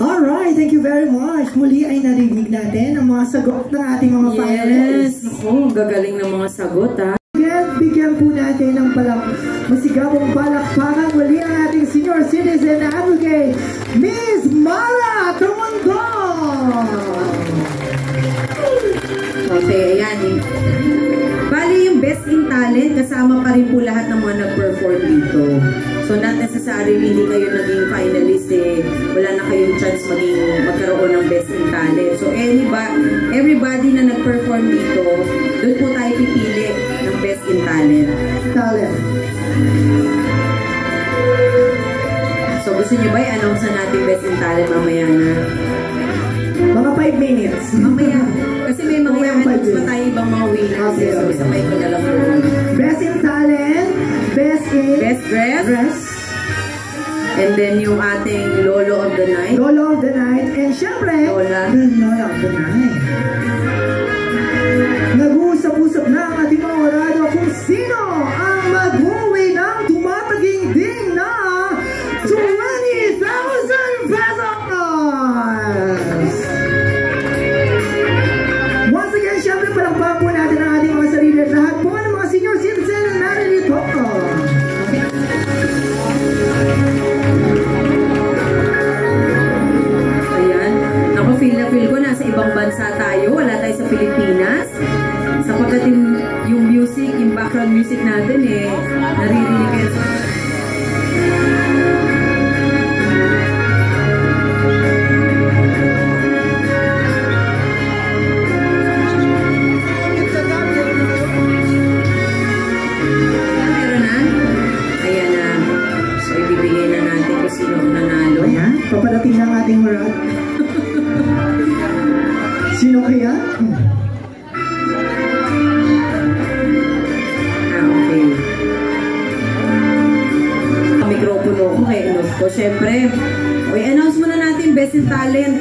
Alright, thank you very much. Muli ay narinig natin ang mga sagot ng ating mga finalists. Yes, naku, gagaling ng mga sagot ha. Bigyan po natin ng masigabong palakpakan muli ang ating senior citizen advocate, Miss Mara Tamundong. Okay, ayan. Bali yung Best in Talent, kasama pa rin po lahat ng mga nag-perform dito. So not necessarily hindi kayo naging finalist wala na kayong chance magkaroon ng Best in Talent. So everybody na nag-perform dito, doon po tayo pipili ng Best in Talent. So gusto nyo ba i-announce na natin Best in Talent mamaya na? Mga 5 minutes. Mamaya. Kasi may mga i-announce pa tayo ibang mga winners. Okay. So sabay ko na lang po. Best in Talent, Best Dress. And then yung ating Lolo of the Night. Lolo of the Night. And syempre, Lola of the Night. Nag-uusap-usap na ang ating mga orado kung sino ang mag-uwi ng tumataging-ding na 20,000 pesos! Once again, syempre palakpakan po natin ang ating mga sarili at lahat po ng mga senior citizen na naririto. Ayan. Naku, feel ko nasa ibang bansa tayo. Wala tayo sa Pilipinas. Sapagkat yung music, yung background music natin naririnig kayo sa... Meron na? Ayan na. So, ibibigay na natin kung sino ang nanalo. Ayan, papadating na ang ating Murat. Sino kaya? Okay. Ang mikropono ko kay Enos ko. Siyempre, i-announce muna natin Best in Talent.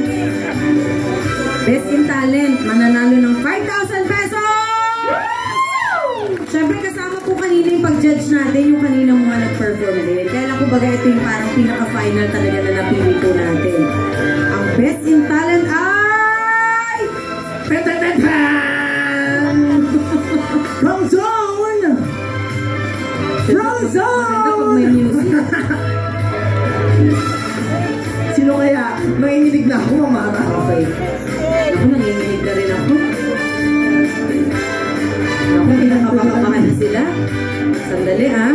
Best in Talent, mananalo ng 5,000 pesos! Siyempre, kasama po kanina yung pag-judge natin, yung kaninang mga nag-perform din. Kaya lang kumbaga ito yung parang pinaka-final talaga na napili po natin. Ang Best in Talent ay... From Zone! From Zone! Sino kaya? Nanginginig na ako, Mara. Okay. Ako, nanginginig na rin ako. Ako, pinakapapakahan na sila. Sandali, ha?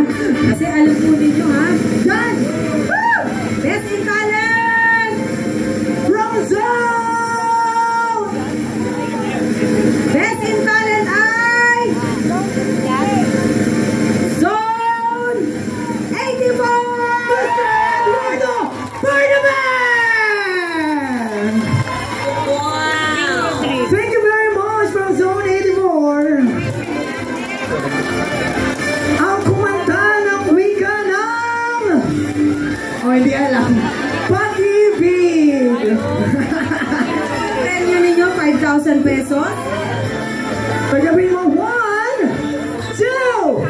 Kasi alam po ninyo, ha? Yan! Best in Talent! From Zone! Best in Talent ay... Zone 84! Mr. Eduardo Ferdinand! Wow! Thank you very much from Zone 84. Ang kumanta ng wika ng... hindi alam. Pag-ibig! Premyo ninyo, 5,000 pesos. Pagabin mo, 1, 2, 3,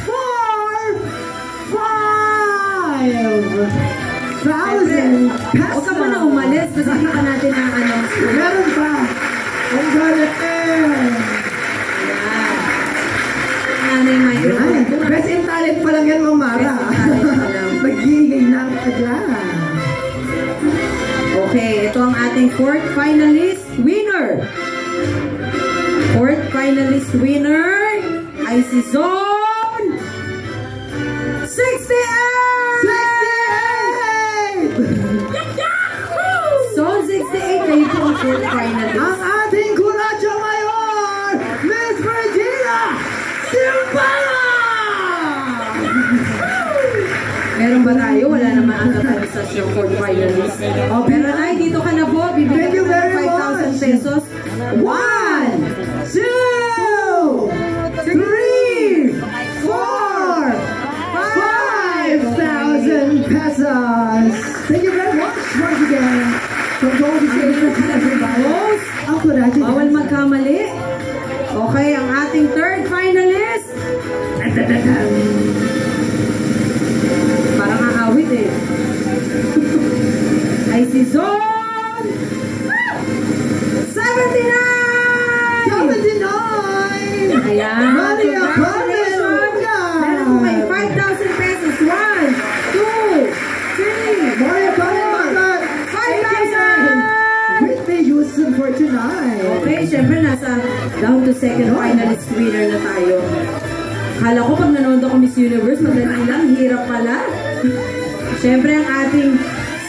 4, 5,000 pesos. Huwag ka pa na umalis kasi hindi pa natin na-announce. Meron pa. Ang galit Nanay microphone. Best in Talent pa lang yan, Ma'am Mara. Mag-iingay ng adlan. Okay, ito ang ating fourth finalist winner. Fourth finalist winner ay si Zone 68! Zone 68, kayo po ang fourth finalist. Ang ating Curacho Mayor, Miss Virginia Simbala! Meron ba tayo? Wala naman ata tayo sa show for finalist. Oh, pero Nay, dito ka na po. Bibigyan ko ng 5,000 pesos. 1, 2, 3, 4, 5,000 pesos. Thank you very much once again. Congratulations to everybody. Ang kurati. Bawal magkamali. Okay, ang ating third finalist. Parang aawit eh. Ay si Zone 79! 79! Ayan. Congratulations! Meron po kayo 5,000 pesos. 1, 2, 3. Mario Kalimantan! 5,000! Whitney Houston for tonight. Okay, syempre nasa down to second finalist winner na tayo. Kala ko pag nanonood ako Miss Universe, madali lang, hirap pala. Syempre ang ating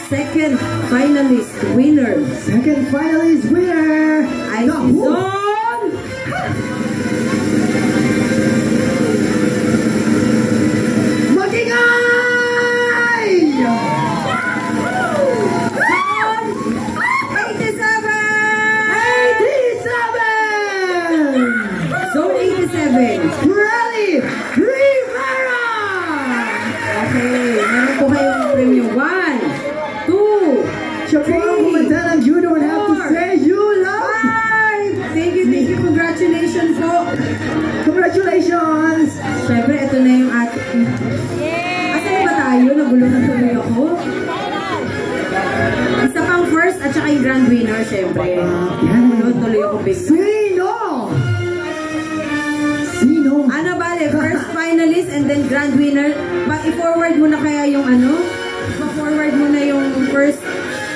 second finalist winner. Second finalist winner ay si Zone Magingay! Zone 87! Rally Rivera! Okay, meron po kayong premium 1, 2, Siya po ang kumanta ng You Don't Have to Say You Love. 5! Thank you, congratulations po! Congratulations! Siyempre, ito na yung ating... Asan ba tayo? Naguluhan tuloy ako. Isa pang first at saka yung grand winner, siyempre. Naguluhan tuloy ako bigla. Sino? Ano bale? First finalist and then grand winner. I-forward mo na kaya yung ano? I-forward mo na yung first,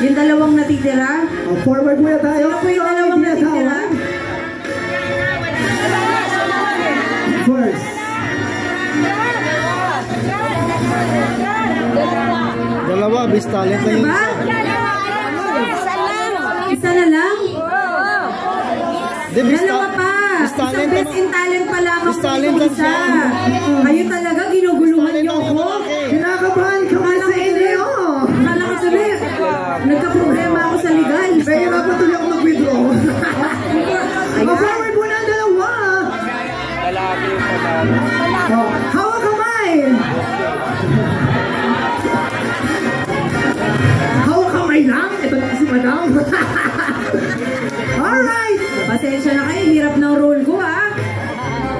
yung dalawang natitira. Forward muna tayo. Sino po yung dalawang natitira? First. Dalawa, best talent na yun. Isa na lang? Dalawa pa. Isang best in talent pa lamang po itong isa. Kayo talaga, ginuguluhan niyo ako. Kinakabahan ka ba sa inyo? Akala ko sabi, nagka-problema ako sa legal. Kaya nga pa tuloy ako mag-withdraw. Mag-forward muna ang dalawa. Hawak kamay. Hawak kamay lang? Ito na kasi madam. Alright. Pasensya na kayo, hirap ng role ko ha.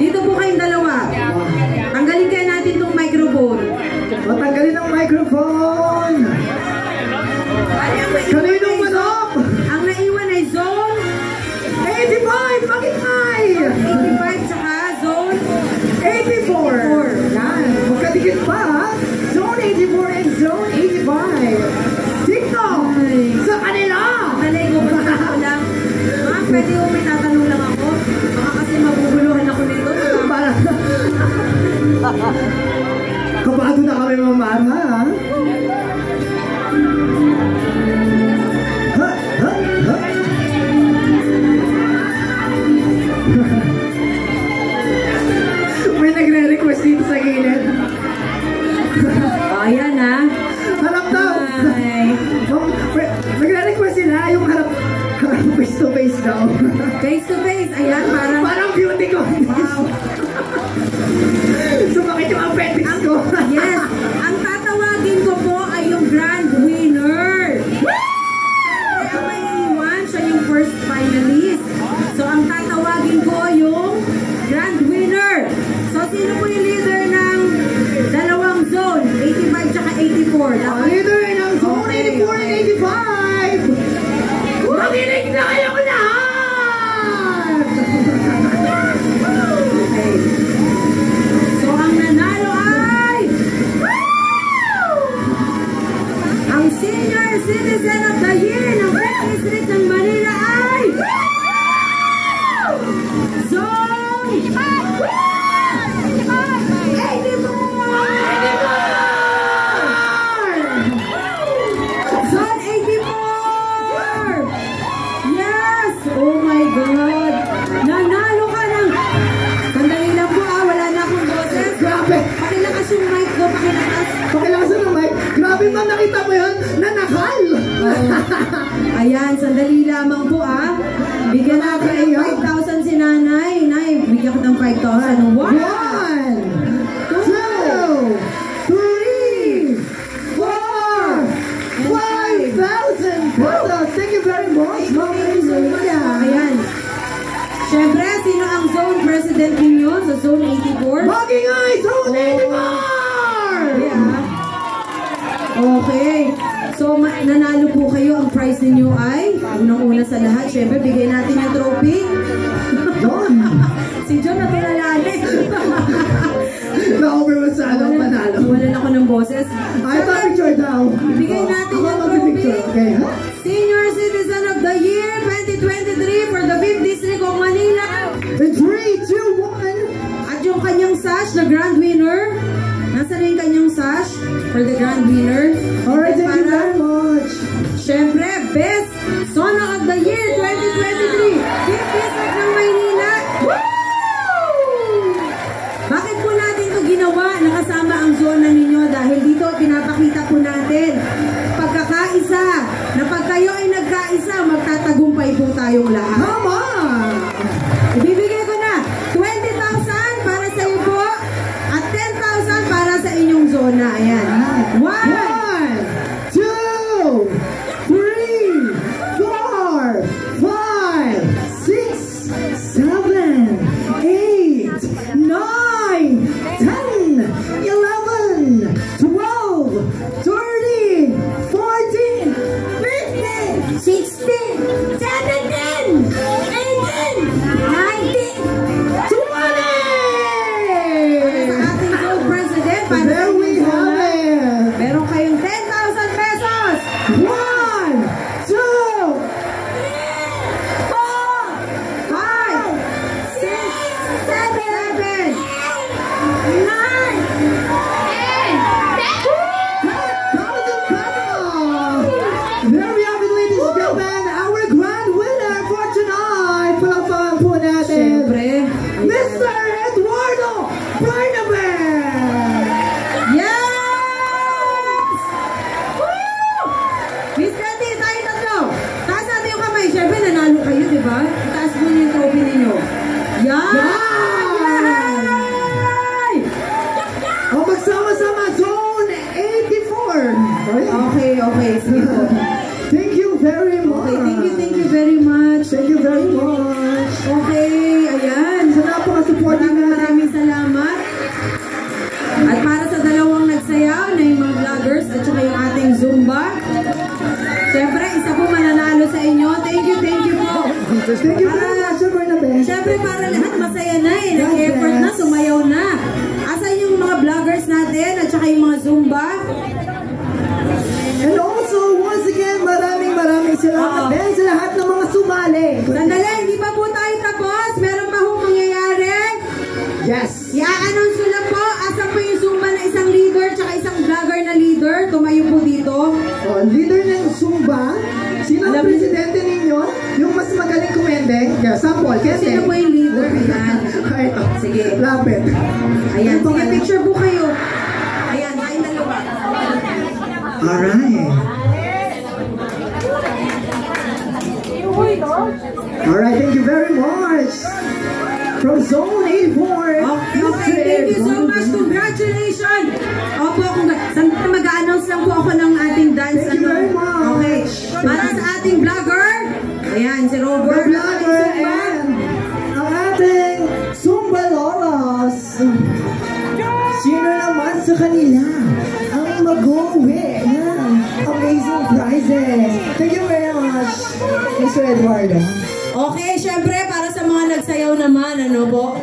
Dito po kayong dalawa. Tanggalin kaya natin itong microphone. Matanggalin ang microphone. Kaninong manok? Ang naiwan ay Zone 85! Bakit may? 85 tsaka Zone 84. Yan. Magkadikit pa ha? Zone 84 and Zone 85. Signo! Sa kanila! Talay ko ba ako lang? Pwede ko may tatanong lang ako. Baka kasi mabubuluhan ako nito. Para. Kabado na kami mamara ha? May nagre-request dito sa gilid. Ayan ha. Harap daw. Nagre-request sila yung harap face to face daw. Face to face. Ayan, parang beauty contest. Sumakit yung appendix ko. Yes. Ang tatawagin ko po ay yung grand winner. Kaya may iwan siya yung first finalist. So, ang tatawagin ko yung grand winner. So, sino po yung leader ng dalawang zone? 85 tsaka 84. Ang leader ng zone 84 and 85. Makinig na kayo lahat! Okay. So, ang nanalo ay ang Senior Citizen of the Year ng District ng Manila ay Grabe ma'am, nakita mo yun? Nanakal! Ayan, sandali lamang po Bigyan natin ng 5,000 si nanay. Nay, bigyan ko ng 5,000. 1, 2, 3, 4, 5,000 pesos. Thank you very much, Ma'am Maria. Ayan. Siyempre, sino ang zone president ninyo sa zone 84? Maging ay zone 84! Yeah. Okay. So, nanalo po kayo. Ang prize ninyo ay, unang-una sa lahat, syempre, bigay natin yung trophy. John! Si John na pinalali. Na-overwhelm sa anong panalo. Walan ako ng boses. Ay, picture daw. Bigay natin yung trophy. Okay, ha? Senior Citizen of the Year 2023 for the 5th District of Manila. In 3, 2, 1. At yung kanyang sash, the grand winner. Nasa rin kanyang sash for the grand winner. Alright, thank you very much. Siyempre, Best Sona of the Year 2023, 5th District ng Maynila. Bakit po natin ito ginawa? Nakasama ang zona ninyo dahil dito pinapakita po natin pagkakaisa na pag kayo ay nagkaisa, magtatagumpay po tayong lahat. Mama! Ibibigay ko na 20,000 para sa iyo po at 10,000 para sa inyong zona. Ayan. 1, 2, 3, 4, 5, 6, 7, 8, 9, 10, 11, 12, 13, 14, 15, 16, 17, 18, 19, 20! Sa ating gold president, para There we have it! meron kayong 10,000 pesos! 1, 2, 5, 6, 7, 9, 10! There we have it, ladies and gentlemen, our grand winner for tonight. Palakpakan po natin, Siyempre, Mr. Eduardo Barnabe! yes! Woo! Miss Betty, tayo tatlo. Taas natin yung kamay. Siyempre, nanalo kayo, di ba? Taas mo yung trophy ninyo. Yan! Yay! O magsama-sama, Zone 84. Okay. Sige po. Thank you very much. Okay, thank you very much. Thank you very much. Okay, ayan. Sa napaka-supporting natin. Maraming salamat. At para sa dalawang nagsayaw na yung mga vloggers at saka yung ating Zumba. Siyempre, isa po mananalo sa inyo. Thank you po. Thank you very much, Sir Barnabe. Siyempre, para lahat masaya na nag-effort na, sumayaw na. Asan yung mga vloggers natin at saka yung mga Zumba? And also, once again, maraming salamat din sa lahat ng mga sumali. Sandali, hindi pa po tayo tapos. Meron pa hong mangyayari. Yes. I-announce ko lang po, asan po yung Zumba na isang leader tsaka isang vlogger na leader. Tumayo po dito. Leader ng Zumba. Sino ang presidente ninyo? Yung mas magaling kumende? Yeah, sample, kente. Sino po yung leader? Ayan. Ito. Sige. Lapit. Ayan, sige, picture po kayo. Ayan, kain dalawa. Alright. Alright, thank you very much. From Zone 84. Okay, thank you so much. Congratulations. Opo, mag-a-announce lang po ako ng ating dance. Thank you very much. Okay. Para sa ating vlogger. Ayan, si Robert. The vlogger and ang ating Zumba Loros. Sino naman sa kanila ang mag-uwi ng amazing prizes? Thank you very much, Mr. Eduardo. Okay, syempre, para sa mga nagsayaw naman, ano po?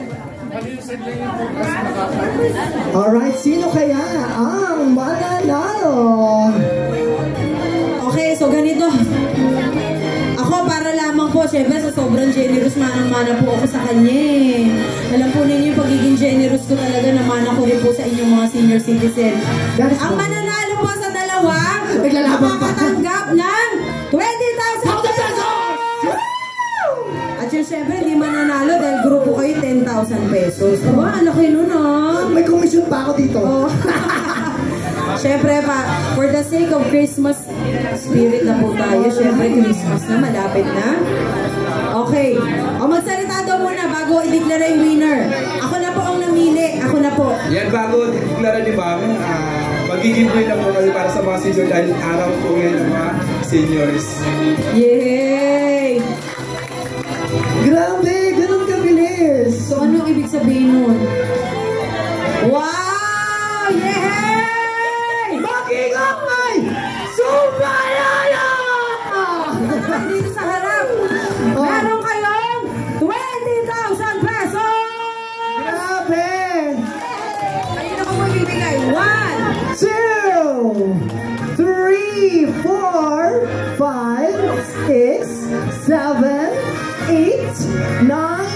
Alright, sino kaya ang mananalo? Okay, so ganito. Ako, para lamang po, syempre, sa sobrang generous, manang-mana po ako sa kanya eh. Alam po ninyo yung pagiging generous ko talaga, namana ko rin po sa inyong mga senior citizen. Ang mananalo po sa dalawa, makakatanggap ng 20,000 pesos! At yun, syempre, hindi mananalo dahil grupo kayo 10,000 pesos. Aba, ang laki nun ah. May commission pa ako dito. Oh. Syempre pa, for the sake of Christmas spirit na po tayo. Syempre, Christmas na, malapit na. Okay. O magsalita daw muna bago i-declare yung winner. Ako na po ang namili. Ako na po. Yan, bago i-declare ni Ma'am, mag-giveaway lang po kami para sa mga senior dahil araw po ngayon ng mga seniors. Yay! Grabe, ganun kabilis. So, anong ibig sabihin nun? Wow! Yay! Mag-ingay! Sumalala! Dito sa harap, meron kayong 20,000 pesos! Grabe! Ayun ako magbibigay. 1, 2, 3, 4, 5, 6, 7, 8, 9,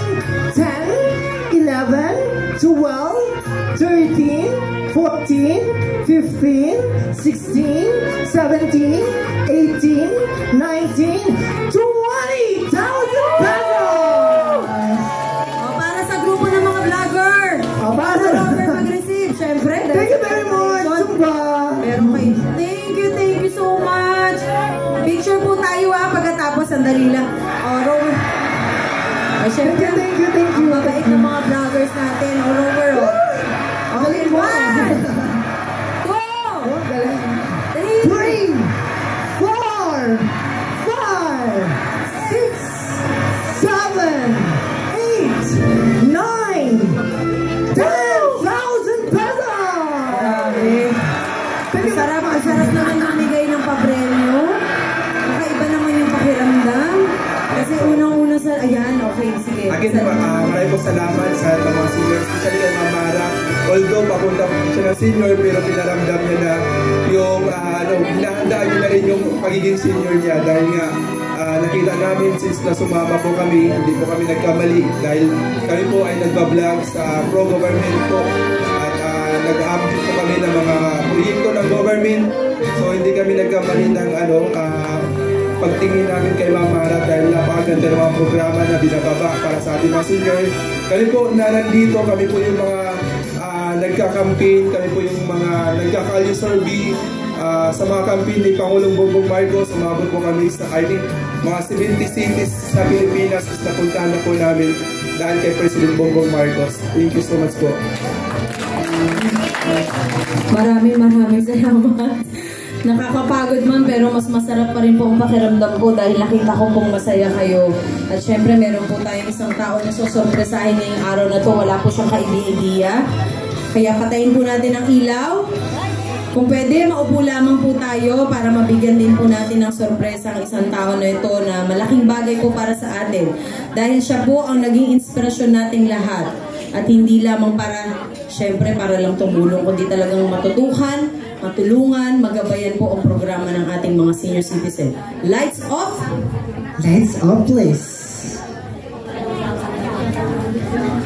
10, 11, 12, 13, 14, 15, 16, 17, 18, 19, 20,000 pesos! o para sa grupo ng mga vlogger. O, para Sa vlogger mag-receive, syempre. Thank you very much, Zumba! Meron kayo. Thank you so much. Picture po tayo pagkatapos, sandali lang. O, Rover. Ay, syempre. Thank you. Ang mabait ng mga vloggers natin. O, Rover, o. Okay, 1, 2, 3, 4, 5, 6, 7, 8, 9, 10,000 pesos! Ang sarap naman namigay ng papremyo. Kakaiba naman yung pakiramdam. Kasi unang-una sa... Ayan, okay, sige. Again, maraming po salamat sa mga seniors, especially kay Ma'am Mara. Although papunta po siya na senior, pero pinaramdam niya na yung, hinahandaan niya na rin yung pagiging senior niya. Dahil nga, nakita namin since na sumama po kami, hindi po kami nagkamali. Dahil kami po ay nagbablog sa pro-government po. At nag-update po kami ng mga proyekto ng government. So hindi kami nagkamali ng pagtingin namin kay Ma'am Mara dahil napakaganda ng mga programa na binababa para sa ating mga senior. Kami po na nandito, kami po yung mga nagka-campaign, kami po yung mga nagka-callie survey sa mga campaign ni Pangulong Bongbong Marcos. Umabot po kami sa, I think, mga 70 cities sa Pilipinas na napuntahan na po namin dahil kay President Bongbong Marcos. Thank you so much po. Maraming salamat. Nakakapagod man pero mas masarap pa rin po ang pakiramdam ko dahil nakita ko pong masaya kayo. At syempre meron po tayong isang tao na susurpresahin ngayong araw na to. Wala po siyang ka-idea. Kaya patayin po natin ang ilaw. Kung pwede, maupo lamang po tayo para mabigyan din po natin ng sorpresa ang isang tao na ito na malaking bagay po para sa atin. Dahil siya po ang naging inspirasyon nating lahat. At hindi lamang para, syempre para lang tumulong, kundi talagang matutukan, matulungan, magabayan po ang programa ng ating mga senior citizen. Lights off! Lights off, please.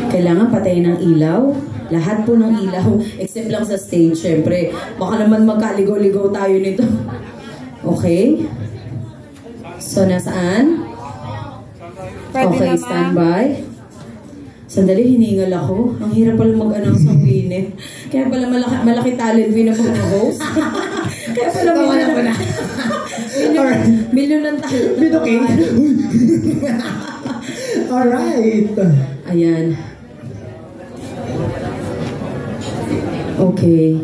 Kailangan patayin ng ilaw. Lahat po ng ilaw, except lang sa stage, syempre. Baka naman magkaligaw-ligaw tayo nito. Okay? So, nasaan? Okay, standby. Sandali, hiningal ako. Ang hirap pala mag-announce ng winner. Kaya pala malaki talent win ng mga host. Kaya pala milyon ng talent. Binuking. Alright. Ayan. Okay.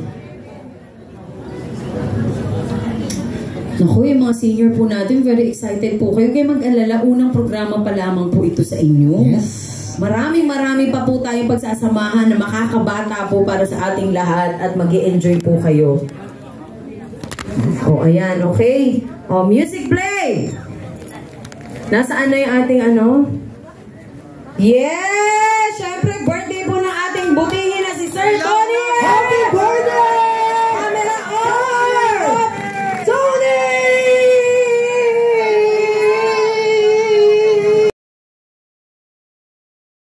Naku, yung mga senior po natin, very excited po kayo. Kaya mag-alala, unang programa pa lamang po ito sa inyo. Yes. Marami pa po tayong pagsasamahan na makakabata po para sa ating lahat at mag-e-enjoy po kayo. O, ayan, okay. O, music play! Nasaan na yung ating ano? Yes!